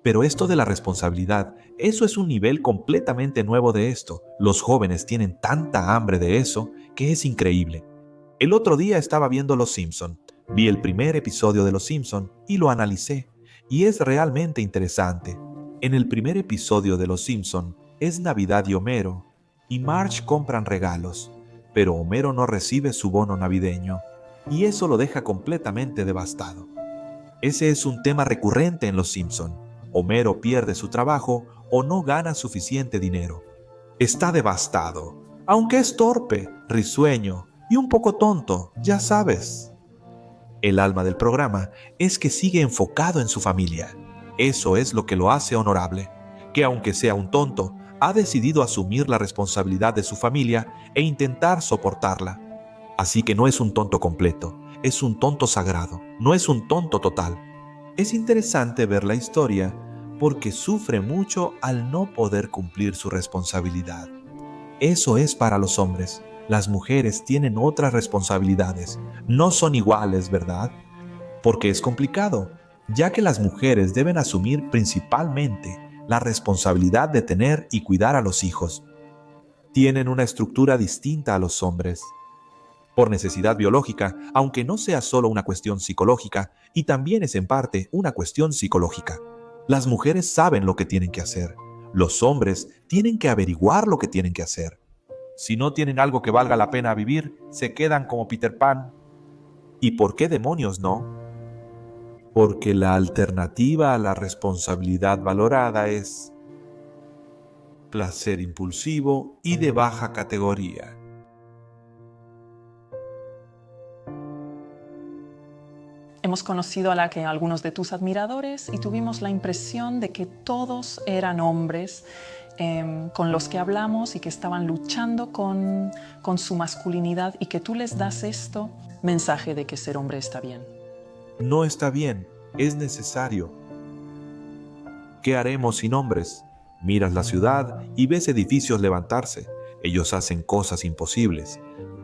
Speaker 1: Pero esto de la responsabilidad, eso es un nivel completamente nuevo de esto. Los jóvenes tienen tanta hambre de eso que es increíble. El otro día estaba viendo Los Simpson. Vi el primer episodio de Los Simpson y lo analicé. Y es realmente interesante. En el primer episodio de Los Simpson es Navidad y Homero, y Marge compran regalos, pero Homero no recibe su bono navideño, y eso lo deja completamente devastado. Ese es un tema recurrente en Los Simpson. Homero pierde su trabajo o no gana suficiente dinero. Está devastado, aunque es torpe, risueño y un poco tonto, ya sabes. El alma del programa es que sigue enfocado en su familia. Eso es lo que lo hace honorable, que aunque sea un tonto, ha decidido asumir la responsabilidad de su familia e intentar soportarla. Así que no es un tonto completo, es un tonto sagrado, no es un tonto total. Es interesante ver la historia porque sufre mucho al no poder cumplir su responsabilidad. Eso es para los hombres. Las mujeres tienen otras responsabilidades. No son iguales, ¿verdad? Porque es complicado, ya que las mujeres deben asumir principalmente la responsabilidad de tener y cuidar a los hijos. Tienen una estructura distinta a los hombres. Por necesidad biológica, aunque no sea solo una cuestión psicológica, y también es en parte una cuestión psicológica. Las mujeres saben lo que tienen que hacer. Los hombres tienen que averiguar lo que tienen que hacer. Si no tienen algo que valga la pena vivir, se quedan como Peter Pan. ¿Y por qué demonios no? porque la alternativa a la responsabilidad valorada es placer impulsivo y de baja categoría.
Speaker 3: Hemos conocido algunos de tus admiradores y tuvimos la impresión de que todos eran hombres con los que hablamos y que estaban luchando con su masculinidad, y que tú les das mensaje de que ser hombre está bien.
Speaker 1: No está bien, es necesario. ¿Qué haremos sin hombres? Miras la ciudad y ves edificios levantarse. Ellos hacen cosas imposibles.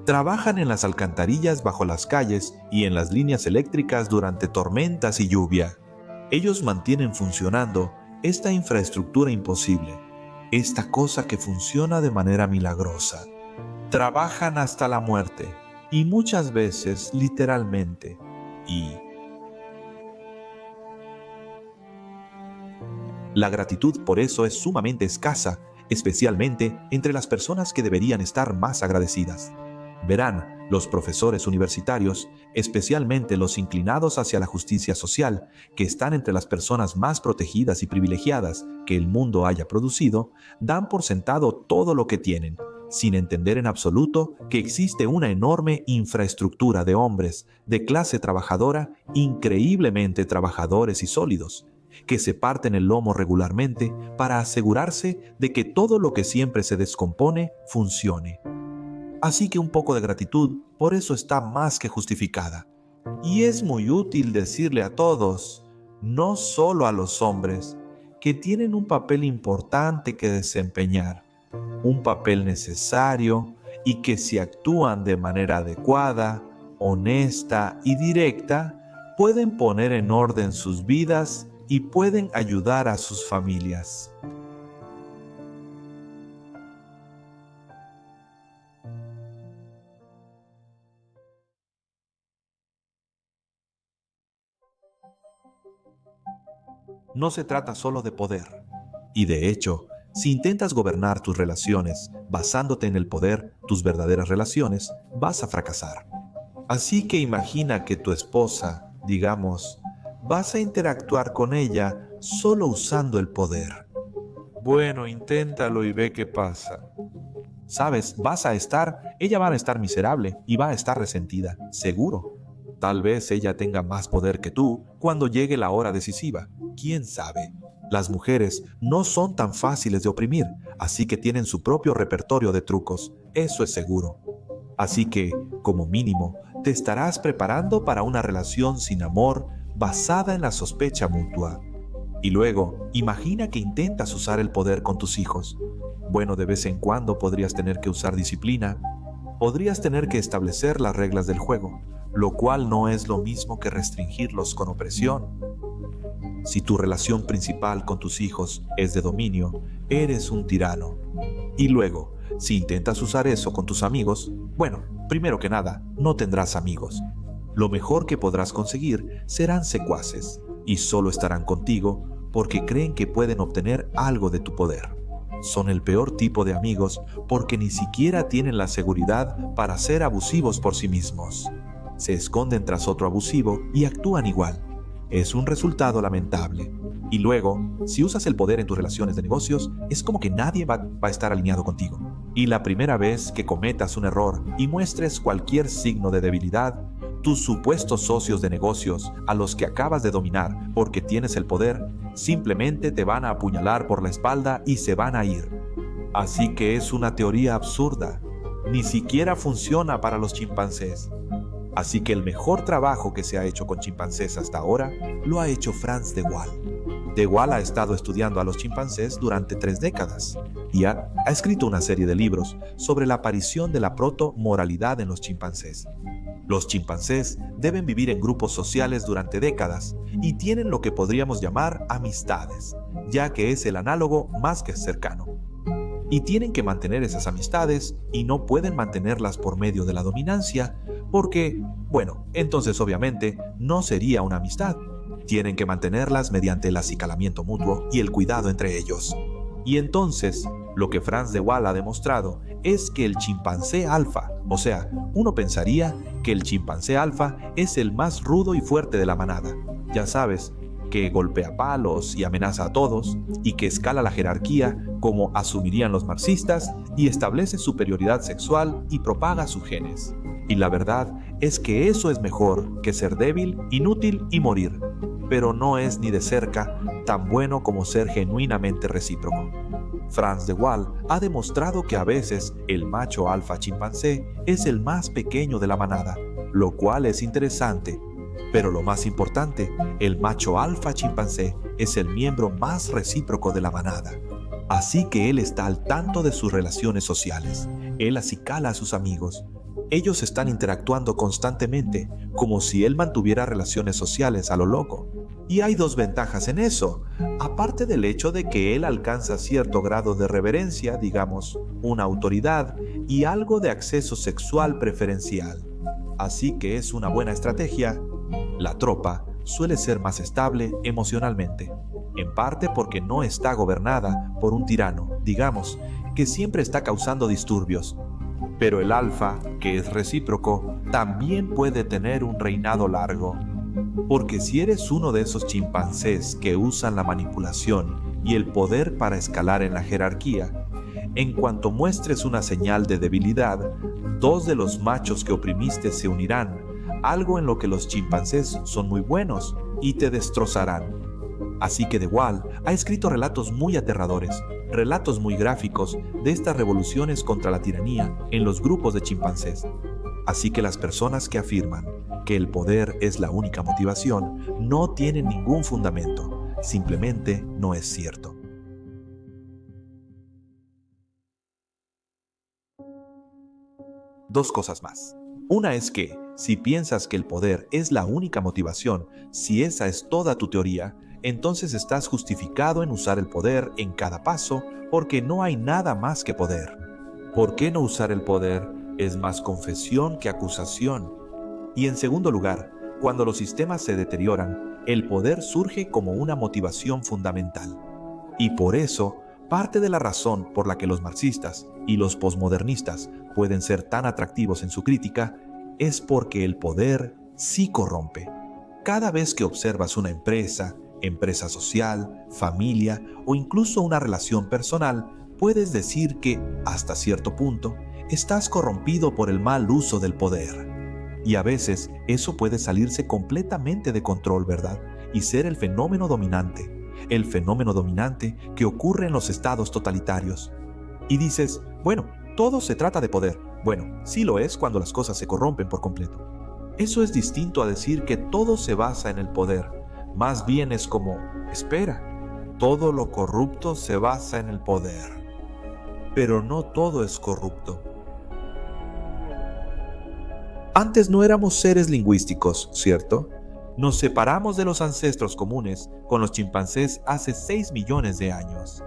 Speaker 1: Trabajan en las alcantarillas bajo las calles y en las líneas eléctricas durante tormentas y lluvia. Ellos mantienen funcionando esta infraestructura imposible, esta cosa que funciona de manera milagrosa. Trabajan hasta la muerte, y muchas veces literalmente. Y la gratitud por eso es sumamente escasa, especialmente entre las personas que deberían estar más agradecidas. Verán, los profesores universitarios, especialmente los inclinados hacia la justicia social, que están entre las personas más protegidas y privilegiadas que el mundo haya producido, dan por sentado todo lo que tienen, sin entender en absoluto que existe una enorme infraestructura de hombres de clase trabajadora increíblemente trabajadores y sólidos, que se parten el lomo regularmente para asegurarse de que todo lo que siempre se descompone funcione. Así que un poco de gratitud por eso está más que justificada. Y es muy útil decirle a todos, no solo a los hombres, que tienen un papel importante que desempeñar, un papel necesario, y que si actúan de manera adecuada, honesta y directa, pueden poner en orden sus vidas y pueden ayudar a sus familias. No se trata solo de poder. Y de hecho, si intentas gobernar tus relaciones basándote en el poder, tus verdaderas relaciones, vas a fracasar. Así que imagina que tu esposa, digamos, vas a interactuar con ella solo usando el poder. Bueno, inténtalo y ve qué pasa. Sabes, ella va a estar miserable y va a estar resentida, seguro. Tal vez ella tenga más poder que tú cuando llegue la hora decisiva. ¿Quién sabe? Las mujeres no son tan fáciles de oprimir, así que tienen su propio repertorio de trucos, eso es seguro. Así que, como mínimo, te estarás preparando para una relación sin amor basada en la sospecha mutua. Y luego, imagina que intentas usar el poder con tus hijos. Bueno, de vez en cuando podrías tener que usar disciplina, podrías tener que establecer las reglas del juego, lo cual no es lo mismo que restringirlos con opresión. Si tu relación principal con tus hijos es de dominio, eres un tirano. Y luego, si intentas usar eso con tus amigos, bueno, primero que nada, no tendrás amigos. Lo mejor que podrás conseguir serán secuaces, y solo estarán contigo porque creen que pueden obtener algo de tu poder. Son el peor tipo de amigos porque ni siquiera tienen la seguridad para ser abusivos por sí mismos. Se esconden tras otro abusivo y actúan igual. Es un resultado lamentable. Y luego, si usas el poder en tus relaciones de negocios, es como que nadie va a estar alineado contigo. Y la primera vez que cometas un error y muestres cualquier signo de debilidad, tus supuestos socios de negocios a los que acabas de dominar porque tienes el poder, simplemente te van a apuñalar por la espalda y se van a ir. Así que es una teoría absurda. Ni siquiera funciona para los chimpancés. Así que el mejor trabajo que se ha hecho con chimpancés hasta ahora lo ha hecho Frans de Waal. De Waal ha estado estudiando a los chimpancés durante 3 décadas y ha escrito una serie de libros sobre la aparición de la proto-moralidad en los chimpancés. Los chimpancés deben vivir en grupos sociales durante décadas y tienen lo que podríamos llamar amistades, ya que es el análogo más que cercano. Y tienen que mantener esas amistades y no pueden mantenerlas por medio de la dominancia porque, bueno, entonces obviamente no sería una amistad. Tienen que mantenerlas mediante el acicalamiento mutuo y el cuidado entre ellos. Y entonces, lo que Frans de Waal ha demostrado es que el chimpancé alfa, o sea, uno pensaría que el chimpancé alfa es el más rudo y fuerte de la manada, ya sabes, que golpea palos y amenaza a todos, y que escala la jerarquía como asumirían los marxistas y establece superioridad sexual y propaga sus genes. Y la verdad es que eso es mejor que ser débil, inútil y morir, pero no es ni de cerca tan bueno como ser genuinamente recíproco. Frans de Waal ha demostrado que a veces el macho alfa chimpancé es el más pequeño de la manada, lo cual es interesante. Pero lo más importante, el macho alfa chimpancé es el miembro más recíproco de la manada. Así que él está al tanto de sus relaciones sociales. Él acicala a sus amigos. Ellos están interactuando constantemente, como si él mantuviera relaciones sociales a lo loco. Y hay dos ventajas en eso, aparte del hecho de que él alcanza cierto grado de reverencia, digamos, una autoridad y algo de acceso sexual preferencial. Así que es una buena estrategia. La tropa suele ser más estable emocionalmente, en parte porque no está gobernada por un tirano, digamos, que siempre está causando disturbios. Pero el alfa, que es recíproco, también puede tener un reinado largo. Porque si eres uno de esos chimpancés que usan la manipulación y el poder para escalar en la jerarquía, en cuanto muestres una señal de debilidad, dos de los machos que oprimiste se unirán, algo en lo que los chimpancés son muy buenos, y te destrozarán. Así que de Waal ha escrito relatos muy aterradores, relatos muy gráficos de estas revoluciones contra la tiranía en los grupos de chimpancés. Así que las personas que afirman que el poder es la única motivación no tienen ningún fundamento, simplemente no es cierto. Dos cosas más. Una es que, si piensas que el poder es la única motivación, si esa es toda tu teoría, entonces estás justificado en usar el poder en cada paso porque no hay nada más que poder. ¿Por qué no usar el poder? Es más confesión que acusación. Y en segundo lugar, cuando los sistemas se deterioran, el poder surge como una motivación fundamental. Y por eso, parte de la razón por la que los marxistas y los posmodernistas pueden ser tan atractivos en su crítica es porque el poder sí corrompe. Cada vez que observas una empresa social, familia o incluso una relación personal, puedes decir que, hasta cierto punto, estás corrompido por el mal uso del poder. Y a veces eso puede salirse completamente de control, ¿verdad? Y ser el fenómeno dominante que ocurre en los estados totalitarios. Y dices, bueno, todo se trata de poder. Bueno, sí lo es cuando las cosas se corrompen por completo. Eso es distinto a decir que todo se basa en el poder. Más bien es como, espera, todo lo corrupto se basa en el poder. Pero no todo es corrupto. Antes no éramos seres lingüísticos, ¿cierto? Nos separamos de los ancestros comunes con los chimpancés hace 6 millones de años.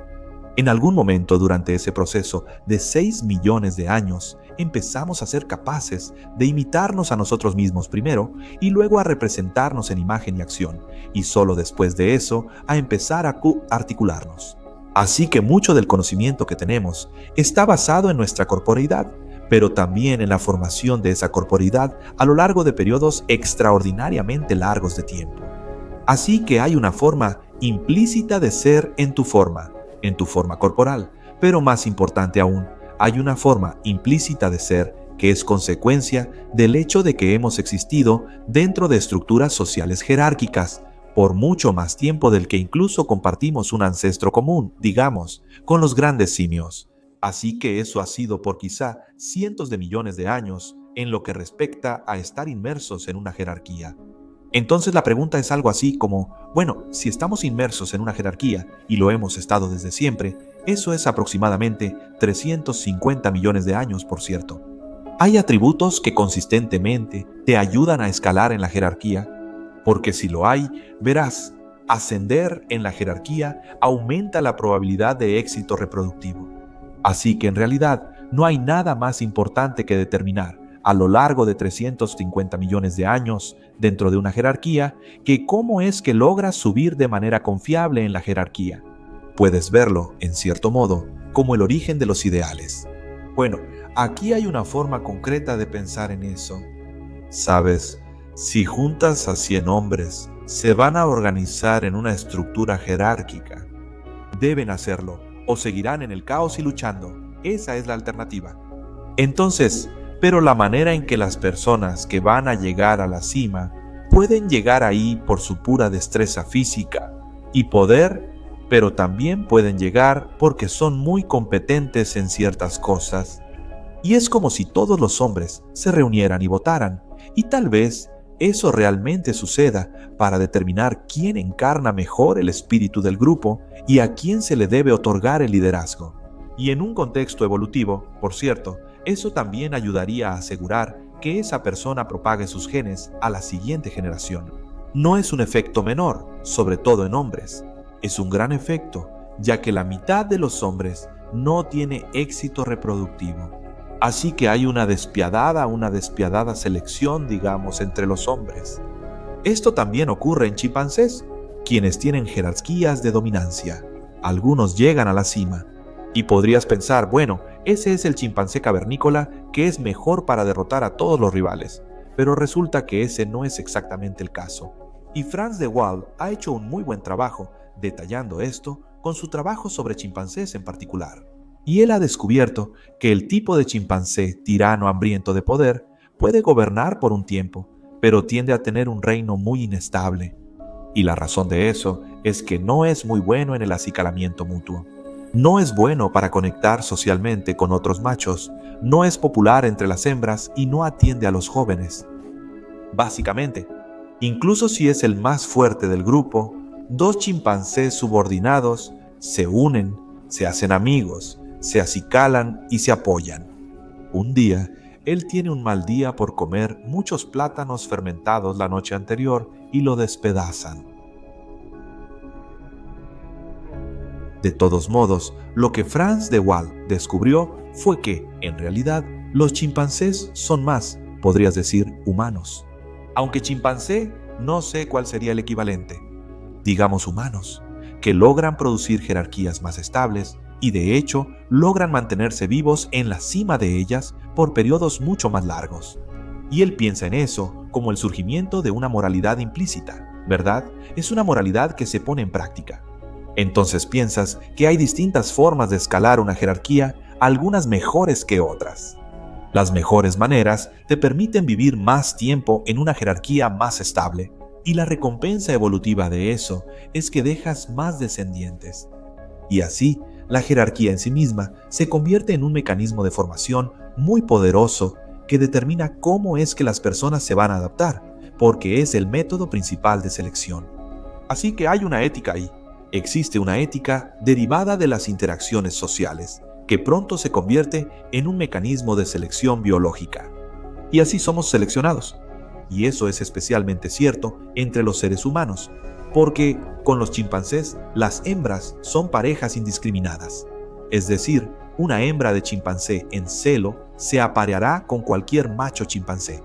Speaker 1: En algún momento durante ese proceso de 6 millones de años, empezamos a ser capaces de imitarnos a nosotros mismos primero y luego a representarnos en imagen y acción, y solo después de eso a empezar a articularnos. Así que mucho del conocimiento que tenemos está basado en nuestra corporeidad, pero también en la formación de esa corporeidad a lo largo de periodos extraordinariamente largos de tiempo. Así que hay una forma implícita de ser en tu forma corporal, pero más importante aún, hay una forma implícita de ser que es consecuencia del hecho de que hemos existido dentro de estructuras sociales jerárquicas por mucho más tiempo del que incluso compartimos un ancestro común, digamos, con los grandes simios. Así que eso ha sido por quizá cientos de millones de años en lo que respecta a estar inmersos en una jerarquía. Entonces la pregunta es algo así como, bueno, si estamos inmersos en una jerarquía, y lo hemos estado desde siempre, eso es aproximadamente 350 millones de años, por cierto. ¿Hay atributos que consistentemente te ayudan a escalar en la jerarquía? Porque si lo hay, verás, ascender en la jerarquía aumenta la probabilidad de éxito reproductivo. Así que en realidad no hay nada más importante que determinar a lo largo de 350 millones de años dentro de una jerarquía que cómo es que logras subir de manera confiable en la jerarquía. Puedes verlo, en cierto modo, como el origen de los ideales. Bueno, aquí hay una forma concreta de pensar en eso. Sabes, si juntas a 100 hombres, se van a organizar en una estructura jerárquica. Deben hacerlo, o seguirán en el caos y luchando. Esa es la alternativa. Entonces, pero la manera en que las personas que van a llegar a la cima pueden llegar ahí por su pura destreza física y poder, pero también pueden llegar porque son muy competentes en ciertas cosas. Y es como si todos los hombres se reunieran y votaran, y tal vez eso realmente suceda para determinar quién encarna mejor el espíritu del grupo y a quién se le debe otorgar el liderazgo. Y en un contexto evolutivo, por cierto, eso también ayudaría a asegurar que esa persona propague sus genes a la siguiente generación. No es un efecto menor, sobre todo en hombres. Es un gran efecto, ya que la mitad de los hombres no tiene éxito reproductivo. Así que hay una despiadada selección, digamos, entre los hombres. Esto también ocurre en chimpancés, quienes tienen jerarquías de dominancia. Algunos llegan a la cima. Y podrías pensar, bueno, ese es el chimpancé cavernícola que es mejor para derrotar a todos los rivales. Pero resulta que ese no es exactamente el caso. Y Frans de Waal ha hecho un muy buen trabajo detallando esto con su trabajo sobre chimpancés en particular. Y él ha descubierto que el tipo de chimpancé tirano hambriento de poder puede gobernar por un tiempo, pero tiende a tener un reino muy inestable. Y la razón de eso es que no es muy bueno en el acicalamiento mutuo. No es bueno para conectar socialmente con otros machos, no es popular entre las hembras y no atiende a los jóvenes. Básicamente, incluso si es el más fuerte del grupo, dos chimpancés subordinados se unen, se hacen amigos, se acicalan y se apoyan. Un día, él tiene un mal día por comer muchos plátanos fermentados la noche anterior y lo despedazan. De todos modos, lo que Frans de Waal descubrió fue que, en realidad, los chimpancés son más, podrías decir, humanos. Aunque chimpancé, no sé cuál sería el equivalente. Digamos humanos, que logran producir jerarquías más estables y de hecho logran mantenerse vivos en la cima de ellas por periodos mucho más largos. Y él piensa en eso como el surgimiento de una moralidad implícita, ¿verdad? Es una moralidad que se pone en práctica. Entonces piensas que hay distintas formas de escalar una jerarquía, algunas mejores que otras. Las mejores maneras te permiten vivir más tiempo en una jerarquía más estable, y la recompensa evolutiva de eso es que dejas más descendientes. Y así, la jerarquía en sí misma se convierte en un mecanismo de formación muy poderoso que determina cómo es que las personas se van a adaptar, porque es el método principal de selección. Así que hay una ética ahí. Existe una ética derivada de las interacciones sociales, que pronto se convierte en un mecanismo de selección biológica. Y así somos seleccionados. Y eso es especialmente cierto entre los seres humanos, porque con los chimpancés las hembras son parejas indiscriminadas. Es decir, una hembra de chimpancé en celo se apareará con cualquier macho chimpancé.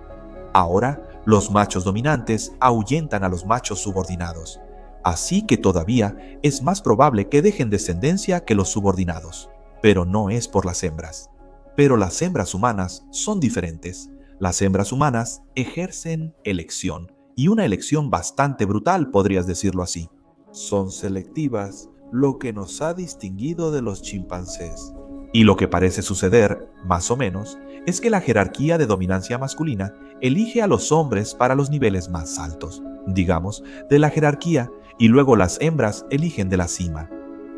Speaker 1: Ahora, los machos dominantes ahuyentan a los machos subordinados. Así que todavía es más probable que dejen descendencia que los subordinados. Pero no es por las hembras. Pero las hembras humanas son diferentes. Las hembras humanas ejercen elección, y una elección bastante brutal, podrías decirlo así. Son selectivas, lo que nos ha distinguido de los chimpancés. Y lo que parece suceder, más o menos, es que la jerarquía de dominancia masculina elige a los hombres para los niveles más altos, digamos, de la jerarquía, y luego las hembras eligen de la cima.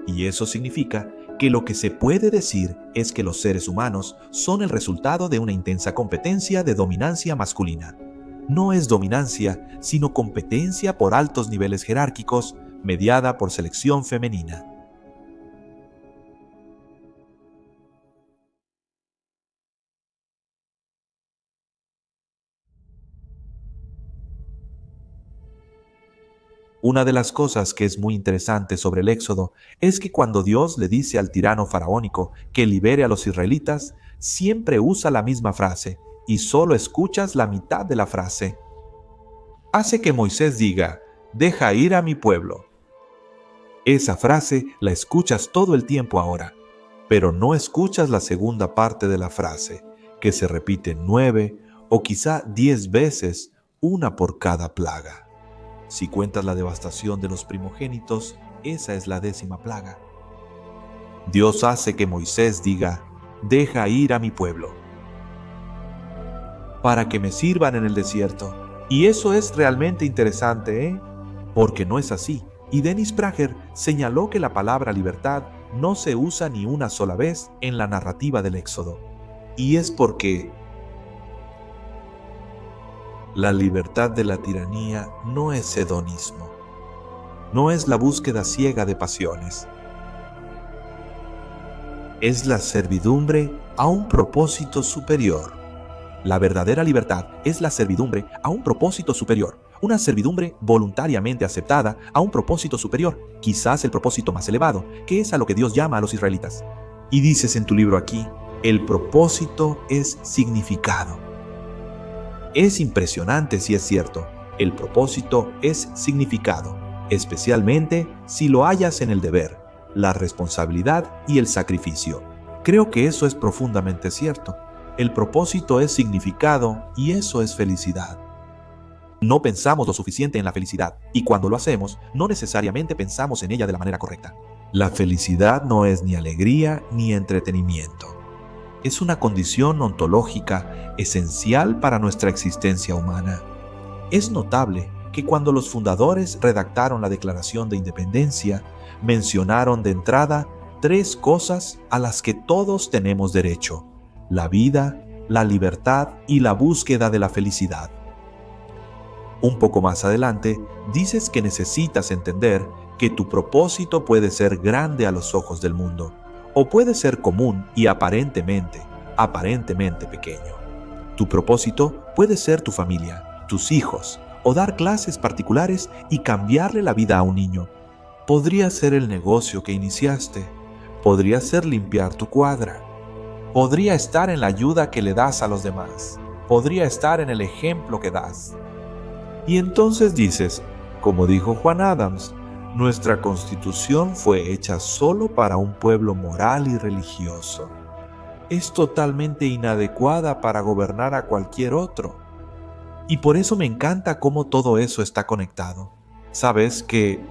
Speaker 1: Y eso significa que lo que se puede decir es que los seres humanos son el resultado de una intensa competencia de dominancia masculina. No es dominancia, sino competencia por altos niveles jerárquicos, mediada por selección femenina. Una de las cosas que es muy interesante sobre el Éxodo es que cuando Dios le dice al tirano faraónico que libere a los israelitas, siempre usa la misma frase y solo escuchas la mitad de la frase. Hace que Moisés diga, deja ir a mi pueblo. Esa frase la escuchas todo el tiempo ahora, pero no escuchas la segunda parte de la frase, que se repite 9 o quizá 10 veces, una por cada plaga. Si cuentas la devastación de los primogénitos, esa es la 10ª plaga. Dios hace que Moisés diga: deja ir a mi pueblo, para que me sirvan en el desierto. Y eso es realmente interesante, porque no es así. Y Dennis Prager señaló que la palabra libertad no se usa ni una sola vez en la narrativa del Éxodo. Y es porque la libertad de la tiranía no es hedonismo, no es la búsqueda ciega de pasiones. Es la servidumbre a un propósito superior. La verdadera libertad es la servidumbre a un propósito superior, una servidumbre voluntariamente aceptada a un propósito superior, quizás el propósito más elevado, que es a lo que Dios llama a los israelitas. Y dices en tu libro aquí, el propósito es significado. Es impresionante si es cierto, el propósito es significado, especialmente si lo hallas en el deber, la responsabilidad y el sacrificio. Creo que eso es profundamente cierto. El propósito es significado y eso es felicidad. No pensamos lo suficiente en la felicidad y cuando lo hacemos, no necesariamente pensamos en ella de la manera correcta. La felicidad no es ni alegría ni entretenimiento. Es una condición ontológica esencial para nuestra existencia humana. Es notable que cuando los fundadores redactaron la Declaración de Independencia, mencionaron de entrada 3 cosas a las que todos tenemos derecho: la vida, la libertad y la búsqueda de la felicidad. Un poco más adelante, dices que necesitas entender que tu propósito puede ser grande a los ojos del mundo, o puede ser común y aparentemente pequeño. Tu propósito puede ser tu familia, tus hijos, o dar clases particulares y cambiarle la vida a un niño. Podría ser el negocio que iniciaste, podría ser limpiar tu cuadra, podría estar en la ayuda que le das a los demás, podría estar en el ejemplo que das. Y entonces dices, como dijo Juan Adams, nuestra Constitución fue hecha solo para un pueblo moral y religioso. Es totalmente inadecuada para gobernar a cualquier otro. Y por eso me encanta cómo todo eso está conectado. Sabes que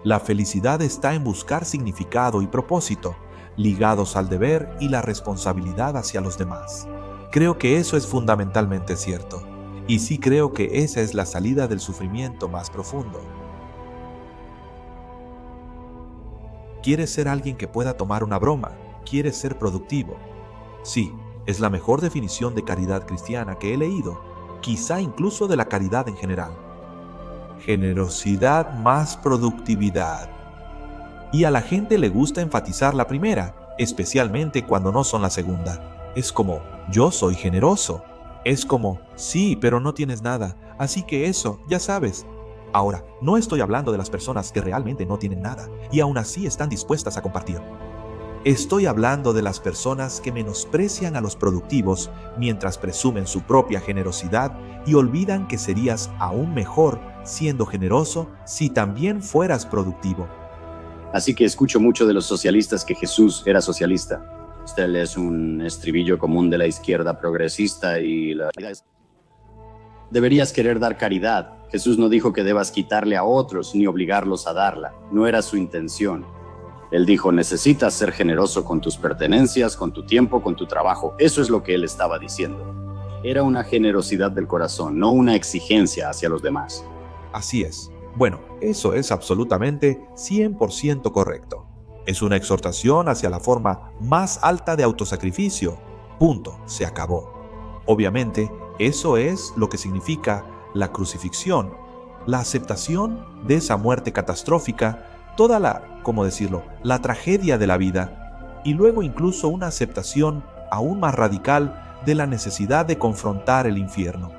Speaker 1: la felicidad está en buscar significado y propósito, ligados al deber y la responsabilidad hacia los demás. Creo que eso es fundamentalmente cierto, y sí creo que esa es la salida del sufrimiento más profundo. ¿Quieres ser alguien que pueda tomar una broma? ¿Quieres ser productivo? Sí, es la mejor definición de caridad cristiana que he leído, quizá incluso de la caridad en general. Generosidad más productividad. Y a la gente le gusta enfatizar la primera, especialmente cuando no son la segunda. Es como, yo soy generoso. Es como, sí, pero no tienes nada, así que eso, ya sabes. Ahora, no estoy hablando de las personas que realmente no tienen nada y aún así están dispuestas a compartir. Estoy hablando de las personas que menosprecian a los productivos mientras presumen su propia generosidad y olvidan que serías aún mejor siendo generoso si también fueras productivo.
Speaker 4: Así que escucho mucho de los socialistas que Jesús era socialista. Este es un estribillo común de la izquierda progresista y la realidad es: deberías querer dar caridad. Jesús no dijo que debas quitarle a otros ni obligarlos a darla. No era su intención. Él dijo, necesitas ser generoso con tus pertenencias, con tu tiempo, con tu trabajo. Eso es lo que él estaba diciendo. Era una generosidad del corazón, no una exigencia hacia los demás.
Speaker 1: Así es. Bueno, eso es absolutamente 100% correcto. Es una exhortación hacia la forma más alta de autosacrificio. Punto. Se acabó. Obviamente, eso es lo que significa la crucifixión, la aceptación de esa muerte catastrófica, toda la tragedia de la vida, y luego incluso una aceptación aún más radical de la necesidad de confrontar el infierno.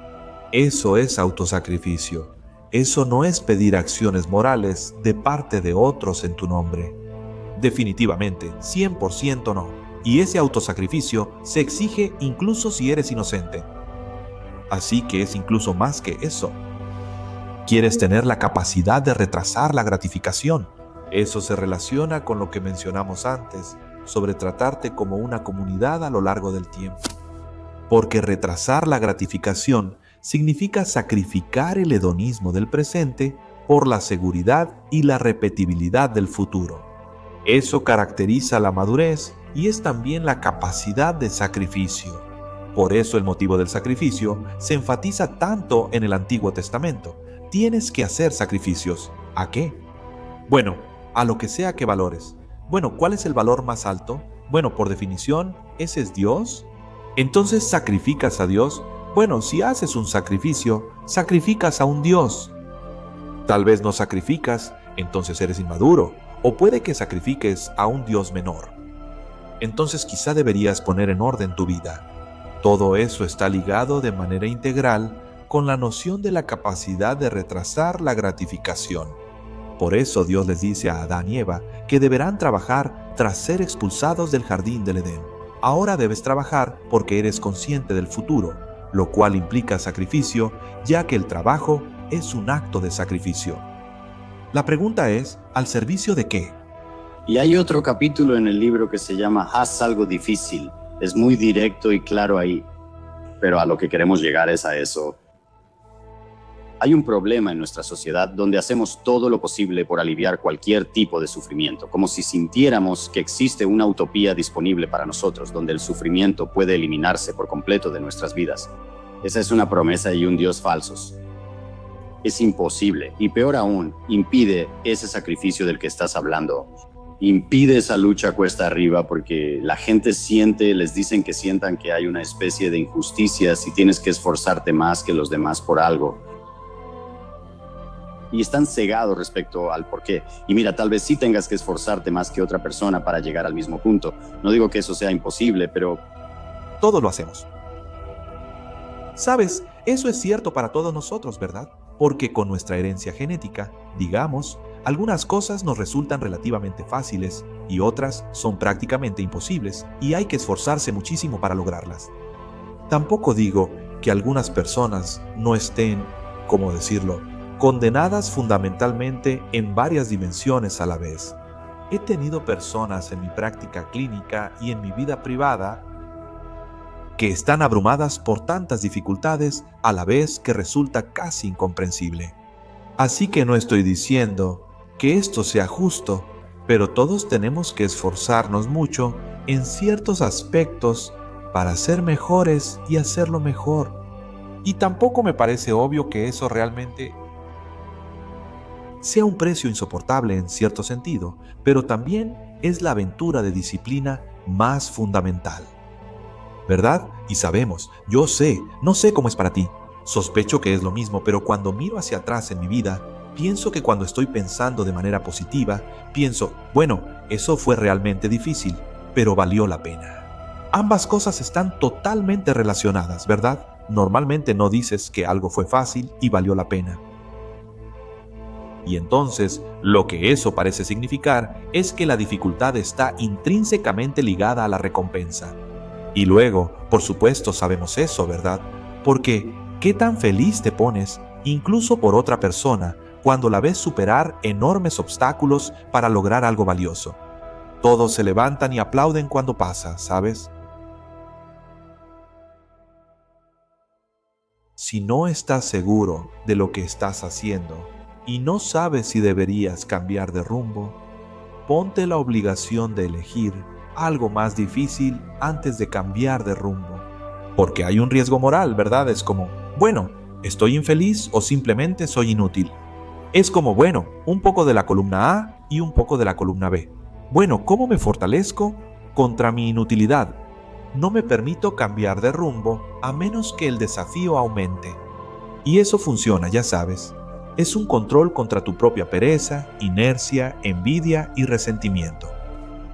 Speaker 1: Eso es autosacrificio. Eso no es pedir acciones morales de parte de otros en tu nombre. Definitivamente, 100% no. Y ese autosacrificio se exige incluso si eres inocente. Así que es incluso más que eso. Quieres tener la capacidad de retrasar la gratificación. Eso se relaciona con lo que mencionamos antes, sobre tratarte como una comunidad a lo largo del tiempo. Porque retrasar la gratificación significa sacrificar el hedonismo del presente por la seguridad y la repetibilidad del futuro. Eso caracteriza la madurez y es también la capacidad de sacrificio. Por eso el motivo del sacrificio se enfatiza tanto en el Antiguo Testamento. Tienes que hacer sacrificios. ¿A qué? Bueno, a lo que sea que valores. Bueno, ¿cuál es el valor más alto? Bueno, por definición, ¿ese es Dios? Entonces, ¿sacrificas a Dios? Bueno, si haces un sacrificio, sacrificas a un Dios. Tal vez no sacrificas, entonces eres inmaduro. O puede que sacrifiques a un Dios menor. Entonces quizá deberías poner en orden tu vida. Todo eso está ligado de manera integral con la noción de la capacidad de retrasar la gratificación. Por eso Dios les dice a Adán y Eva que deberán trabajar tras ser expulsados del jardín del Edén. Ahora debes trabajar porque eres consciente del futuro, lo cual implica sacrificio, ya que el trabajo es un acto de sacrificio. La pregunta es, ¿al servicio de qué?
Speaker 4: Y hay otro capítulo en el libro que se llama Haz algo difícil. Es muy directo y claro ahí, pero a lo que queremos llegar es a eso. Hay un problema en nuestra sociedad donde hacemos todo lo posible por aliviar cualquier tipo de sufrimiento, como si sintiéramos que existe una utopía disponible para nosotros, donde el sufrimiento puede eliminarse por completo de nuestras vidas. Esa es una promesa y un Dios falsos. Es imposible, y peor aún, impide ese sacrificio del que estás hablando. Impide esa lucha cuesta arriba porque la gente les dicen que sientan que hay una especie de injusticia si tienes que esforzarte más que los demás por algo. Y están cegados respecto al por qué. Y mira, tal vez sí tengas que esforzarte más que otra persona para llegar al mismo punto. No digo que eso sea imposible, pero...
Speaker 1: Todo lo hacemos. ¿Sabes? Eso es cierto para todos nosotros, ¿verdad? Porque con nuestra herencia genética, digamos, algunas cosas nos resultan relativamente fáciles y otras son prácticamente imposibles y hay que esforzarse muchísimo para lograrlas. Tampoco digo que algunas personas no estén, ¿cómo decirlo?, condenadas fundamentalmente en varias dimensiones a la vez. He tenido personas en mi práctica clínica y en mi vida privada que están abrumadas por tantas dificultades a la vez que resulta casi incomprensible. Así que no estoy diciendo que esto sea justo, pero todos tenemos que esforzarnos mucho en ciertos aspectos para ser mejores y hacerlo mejor. Y tampoco me parece obvio que eso realmente sea un precio insoportable en cierto sentido, pero también es la aventura de disciplina más fundamental. ¿Verdad? Y sabemos, yo sé, no sé cómo es para ti. Sospecho que es lo mismo, pero cuando miro hacia atrás en mi vida, pienso que cuando estoy pensando de manera positiva, pienso, bueno, eso fue realmente difícil, pero valió la pena. Ambas cosas están totalmente relacionadas, ¿verdad? Normalmente no dices que algo fue fácil y valió la pena. Y entonces, lo que eso parece significar es que la dificultad está intrínsecamente ligada a la recompensa. Y luego, por supuesto, sabemos eso, ¿verdad? Porque, ¿qué tan feliz te pones, incluso por otra persona, cuando la ves superar enormes obstáculos para lograr algo valioso? Todos se levantan y aplauden cuando pasa, ¿sabes? Si no estás seguro de lo que estás haciendo y no sabes si deberías cambiar de rumbo, ponte la obligación de elegir algo más difícil antes de cambiar de rumbo. Porque hay un riesgo moral, ¿verdad? Es como, bueno, ¿estoy infeliz o simplemente soy inútil? Es como, bueno, un poco de la columna A y un poco de la columna B. Bueno, ¿cómo me fortalezco contra mi inutilidad? No me permito cambiar de rumbo a menos que el desafío aumente. Y eso funciona, ya sabes. Es un control contra tu propia pereza, inercia, envidia y resentimiento.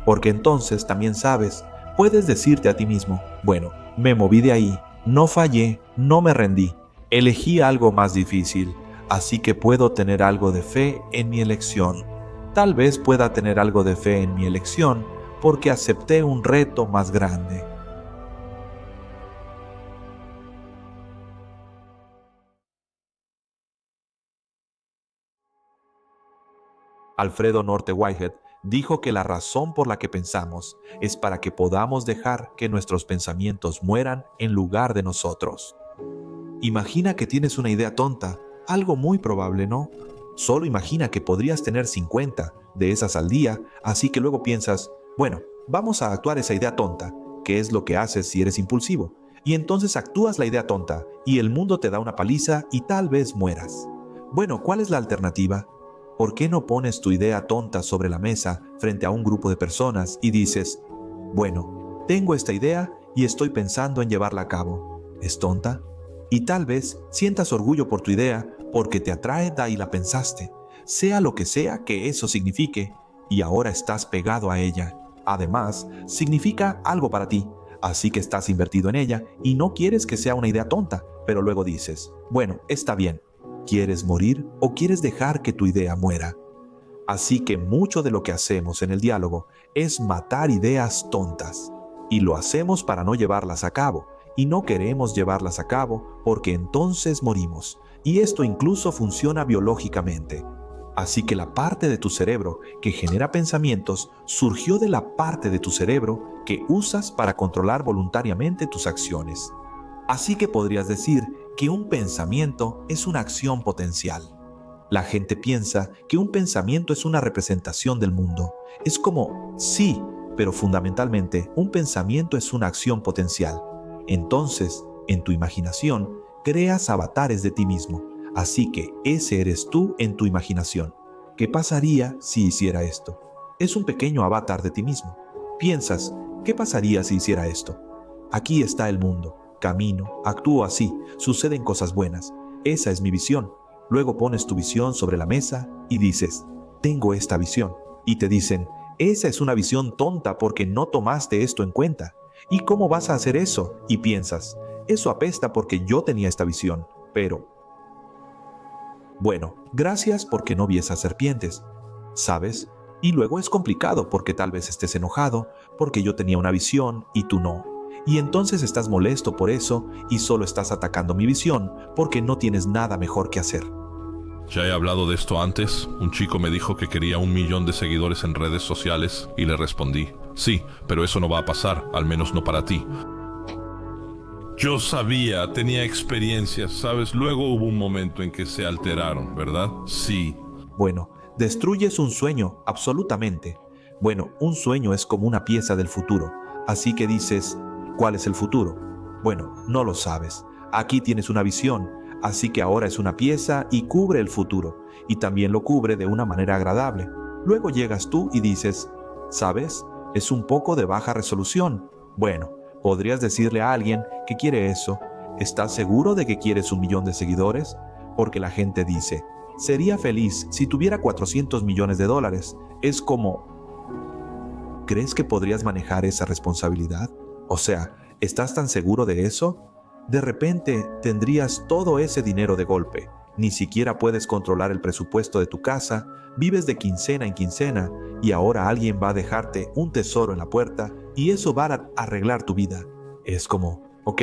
Speaker 1: Porque entonces también sabes, puedes decirte a ti mismo, bueno, me moví de ahí, no fallé, no me rendí, elegí algo más difícil, así que puedo tener algo de fe en mi elección. Tal vez pueda tener algo de fe en mi elección porque acepté un reto más grande. Alfredo Norte Whitehead dijo que la razón por la que pensamos es para que podamos dejar que nuestros pensamientos mueran en lugar de nosotros. Imagina que tienes una idea tonta, algo muy probable, ¿no? Solo imagina que podrías tener 50 de esas al día, así que luego piensas, bueno, vamos a actuar esa idea tonta, que es lo que haces si eres impulsivo. Y entonces actúas la idea tonta, y el mundo te da una paliza y tal vez mueras. Bueno, ¿cuál es la alternativa? ¿Por qué no pones tu idea tonta sobre la mesa frente a un grupo de personas y dices, bueno, tengo esta idea y estoy pensando en llevarla a cabo? ¿Es tonta? Y tal vez sientas orgullo por tu idea porque te atrae y la pensaste, sea lo que sea que eso signifique, y ahora estás pegado a ella. Además, significa algo para ti, así que estás invertido en ella y no quieres que sea una idea tonta, pero luego dices, bueno, está bien, ¿quieres morir o quieres dejar que tu idea muera? Así que mucho de lo que hacemos en el diálogo es matar ideas tontas, y lo hacemos para no llevarlas a cabo, y no queremos llevarlas a cabo porque entonces morimos, y esto incluso funciona biológicamente. Así que la parte de tu cerebro que genera pensamientos surgió de la parte de tu cerebro que usas para controlar voluntariamente tus acciones. Así que podrías decir que un pensamiento es una acción potencial. La gente piensa que un pensamiento es una representación del mundo. Es como, sí, pero fundamentalmente un pensamiento es una acción potencial. Entonces, en tu imaginación, creas avatares de ti mismo. Así que ese eres tú en tu imaginación. ¿Qué pasaría si hiciera esto? Es un pequeño avatar de ti mismo. Piensas, ¿qué pasaría si hiciera esto? Aquí está el mundo. Camino, actúo así, suceden cosas buenas. Esa es mi visión. Luego pones tu visión sobre la mesa y dices, tengo esta visión. Y te dicen, esa es una visión tonta porque no tomaste esto en cuenta. ¿Y cómo vas a hacer eso? Y piensas, eso apesta porque yo tenía esta visión, pero... Bueno, gracias porque no vi esas serpientes, ¿sabes? Y luego es complicado porque tal vez estés enojado, porque yo tenía una visión y tú no. Y entonces estás molesto por eso y solo estás atacando mi visión porque no tienes nada mejor que hacer.
Speaker 5: Ya he hablado de esto antes. Un chico me dijo que quería 1 millón de seguidores en redes sociales y le respondí, sí, pero eso no va a pasar, al menos no para ti. Yo sabía, tenía experiencias, ¿sabes? Luego hubo un momento en que se alteraron, ¿verdad? Sí.
Speaker 1: Bueno, destruyes un sueño, absolutamente. Bueno, un sueño es como una pieza del futuro. Así que dices, ¿cuál es el futuro? Bueno, no lo sabes. Aquí tienes una visión, así que ahora es una pieza y cubre el futuro. Y también lo cubre de una manera agradable. Luego llegas tú y dices, ¿sabes? Es un poco de baja resolución. Bueno, podrías decirle a alguien que quiere eso. ¿Estás seguro de que quieres 1 millón de seguidores? Porque la gente dice, sería feliz si tuviera 400 millones de dólares. Es como, ¿crees que podrías manejar esa responsabilidad? O sea, ¿estás tan seguro de eso? De repente tendrías todo ese dinero de golpe. Ni siquiera puedes controlar el presupuesto de tu casa, vives de quincena en quincena y ahora alguien va a dejarte un tesoro en la puerta y eso va a arreglar tu vida. Es como, ok,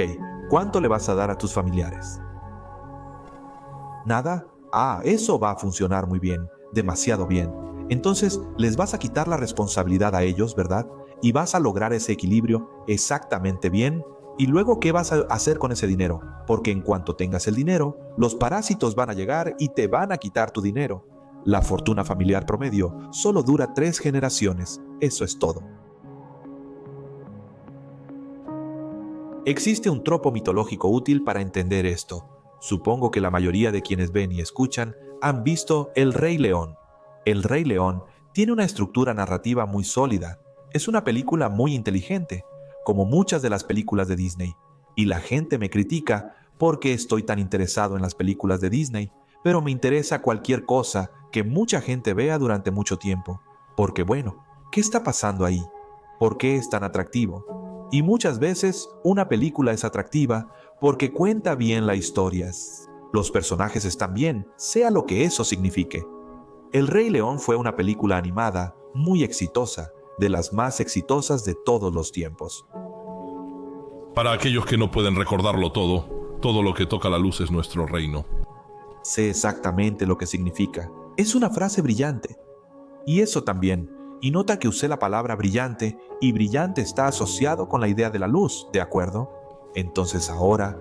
Speaker 1: ¿cuánto le vas a dar a tus familiares? ¿Nada? Ah, eso va a funcionar muy bien, demasiado bien. Entonces les vas a quitar la responsabilidad a ellos, ¿verdad? Y vas a lograr ese equilibrio exactamente bien. ¿Y luego qué vas a hacer con ese dinero? Porque en cuanto tengas el dinero, los parásitos van a llegar y te van a quitar tu dinero. La fortuna familiar promedio solo dura 3 generaciones. Eso es todo. Existe un tropo mitológico útil para entender esto. Supongo que la mayoría de quienes ven y escuchan han visto El Rey León. El Rey León tiene una estructura narrativa muy sólida. Es una película muy inteligente, como muchas de las películas de Disney. Y la gente me critica porque estoy tan interesado en las películas de Disney, pero me interesa cualquier cosa que mucha gente vea durante mucho tiempo. Porque bueno, ¿qué está pasando ahí? ¿Por qué es tan atractivo? Y muchas veces una película es atractiva porque cuenta bien la historia. Los personajes están bien, sea lo que eso signifique. El Rey León fue una película animada muy exitosa, de las más exitosas de todos los tiempos.
Speaker 5: Para aquellos que no pueden recordarlo todo lo que toca la luz es nuestro reino.
Speaker 1: Sé exactamente lo que significa. Es una frase brillante. Y eso también. Y nota que usé la palabra brillante, y brillante está asociado con la idea de la luz, ¿de acuerdo? Entonces ahora,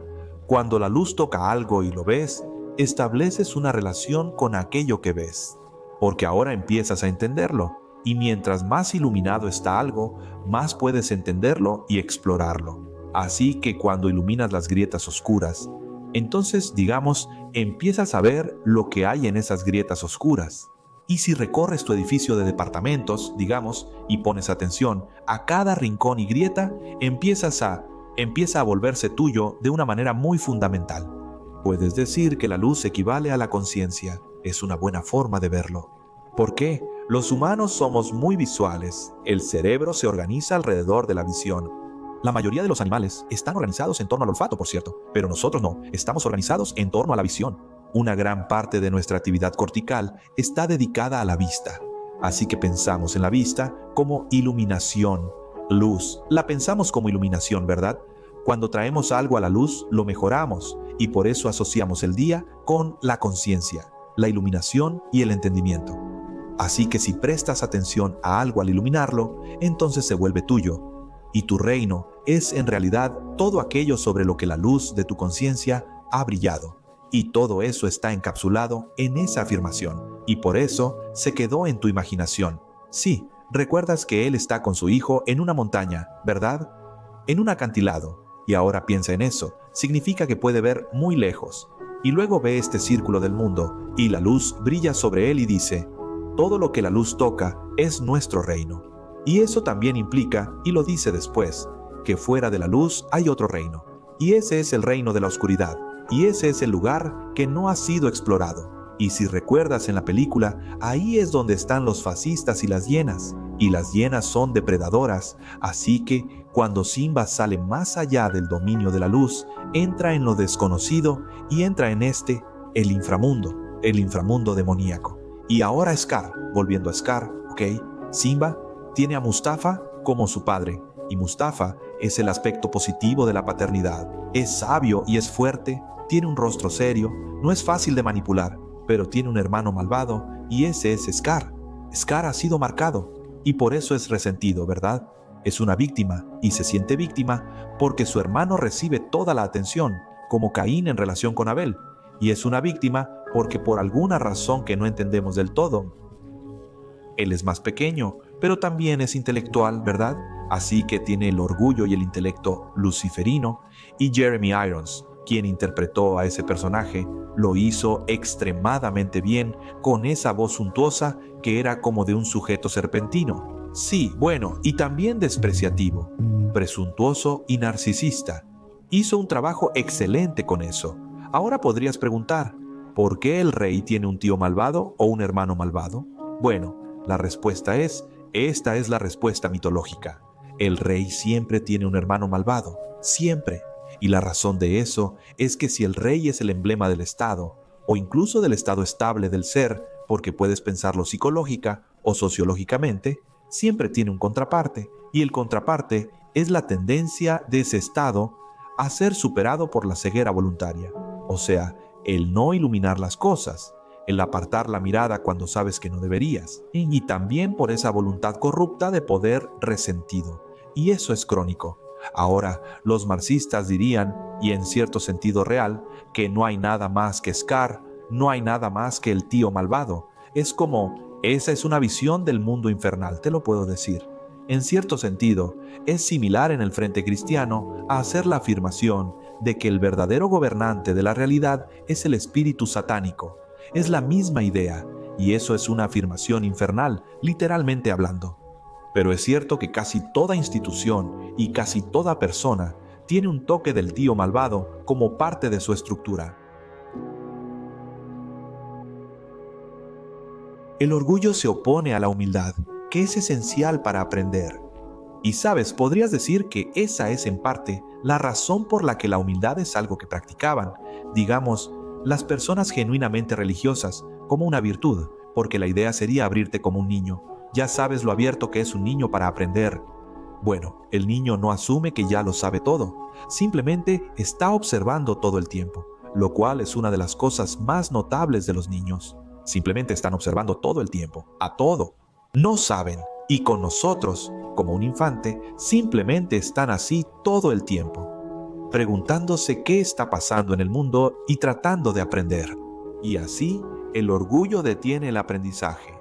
Speaker 1: Cuando la luz toca algo y lo ves, estableces una relación con aquello que ves, porque ahora empiezas a entenderlo, y mientras más iluminado está algo, más puedes entenderlo y explorarlo. Así que cuando iluminas las grietas oscuras, entonces, digamos, empiezas a ver lo que hay en esas grietas oscuras. Y si recorres tu edificio de departamentos, digamos, y pones atención a cada rincón y grieta, empieza a volverse tuyo de una manera muy fundamental. Puedes decir que la luz equivale a la conciencia. Es una buena forma de verlo. ¿Por qué? Los humanos somos muy visuales. El cerebro se organiza alrededor de la visión. La mayoría de los animales están organizados en torno al olfato, por cierto, pero nosotros no, estamos organizados en torno a la visión. Una gran parte de nuestra actividad cortical está dedicada a la vista. Así que pensamos en la vista como iluminación, luz. La pensamos como iluminación, ¿verdad? Cuando traemos algo a la luz, lo mejoramos, y por eso asociamos el día con la conciencia, la iluminación y el entendimiento. Así que si prestas atención a algo al iluminarlo, entonces se vuelve tuyo. Y tu reino es en realidad todo aquello sobre lo que la luz de tu conciencia ha brillado. Y todo eso está encapsulado en esa afirmación. Y por eso se quedó en tu imaginación. Sí, recuerdas que él está con su hijo en una montaña, ¿verdad? En un acantilado. Y ahora piensa en eso. Significa que puede ver muy lejos. Y luego ve este círculo del mundo, y la luz brilla sobre él y dice: todo lo que la luz toca es nuestro reino. Y eso también implica, y lo dice después, que fuera de la luz hay otro reino. Y ese es el reino de la oscuridad. Y ese es el lugar que no ha sido explorado. Y si recuerdas en la película, ahí es donde están los fascistas y las hienas. Y las hienas son depredadoras. Así que cuando Simba sale más allá del dominio de la luz, entra en lo desconocido y entra en el inframundo demoníaco. Y ahora Scar, volviendo a Scar, ¿ok? Simba tiene a Mustafa como su padre, y Mustafa es el aspecto positivo de la paternidad. Es sabio y es fuerte, tiene un rostro serio, no es fácil de manipular, pero tiene un hermano malvado, y ese es Scar. Scar ha sido marcado, y por eso es resentido, ¿verdad? Es una víctima, y se siente víctima porque su hermano recibe toda la atención, como Caín en relación con Abel, y es una víctima porque por alguna razón que no entendemos del todo, él es más pequeño, pero también es intelectual, ¿verdad? Así que tiene el orgullo y el intelecto luciferino, y Jeremy Irons, quien interpretó a ese personaje, lo hizo extremadamente bien con esa voz suntuosa que era como de un sujeto serpentino. Sí, bueno, y también despreciativo, presuntuoso y narcisista. Hizo un trabajo excelente con eso. Ahora podrías preguntar, ¿por qué el rey tiene un tío malvado o un hermano malvado? Bueno, la respuesta es, esta es la respuesta mitológica. El rey siempre tiene un hermano malvado, siempre. Y la razón de eso es que si el rey es el emblema del Estado, o incluso del estado estable del ser, porque puedes pensarlo psicológica o sociológicamente, siempre tiene un contraparte, y el contraparte es la tendencia de ese estado a ser superado por la ceguera voluntaria, o sea, el no iluminar las cosas, el apartar la mirada cuando sabes que no deberías, y también por esa voluntad corrupta de poder resentido, y eso es crónico. Ahora, los marxistas dirían, y en cierto sentido real, que no hay nada más que Scar, no hay nada más que el tío malvado. Es como, esa es una visión del mundo infernal, te lo puedo decir. En cierto sentido, es similar en el frente cristiano a hacer la afirmación de que el verdadero gobernante de la realidad es el espíritu satánico. Es la misma idea, y eso es una afirmación infernal, literalmente hablando. Pero es cierto que casi toda institución y casi toda persona tiene un toque del tío malvado como parte de su estructura. El orgullo se opone a la humildad, que es esencial para aprender. Y sabes, podrías decir que esa es en parte la razón por la que la humildad es algo que practicaban, digamos, las personas genuinamente religiosas, como una virtud, porque la idea sería abrirte como un niño. Ya sabes lo abierto que es un niño para aprender. Bueno, el niño no asume que ya lo sabe todo, simplemente está observando todo el tiempo, lo cual es una de las cosas más notables de los niños. Simplemente están observando todo el tiempo, a todo. No saben, y con nosotros, como un infante, simplemente están así todo el tiempo. preguntándose qué está pasando en el mundo y tratando de aprender. Y así, el orgullo detiene el aprendizaje.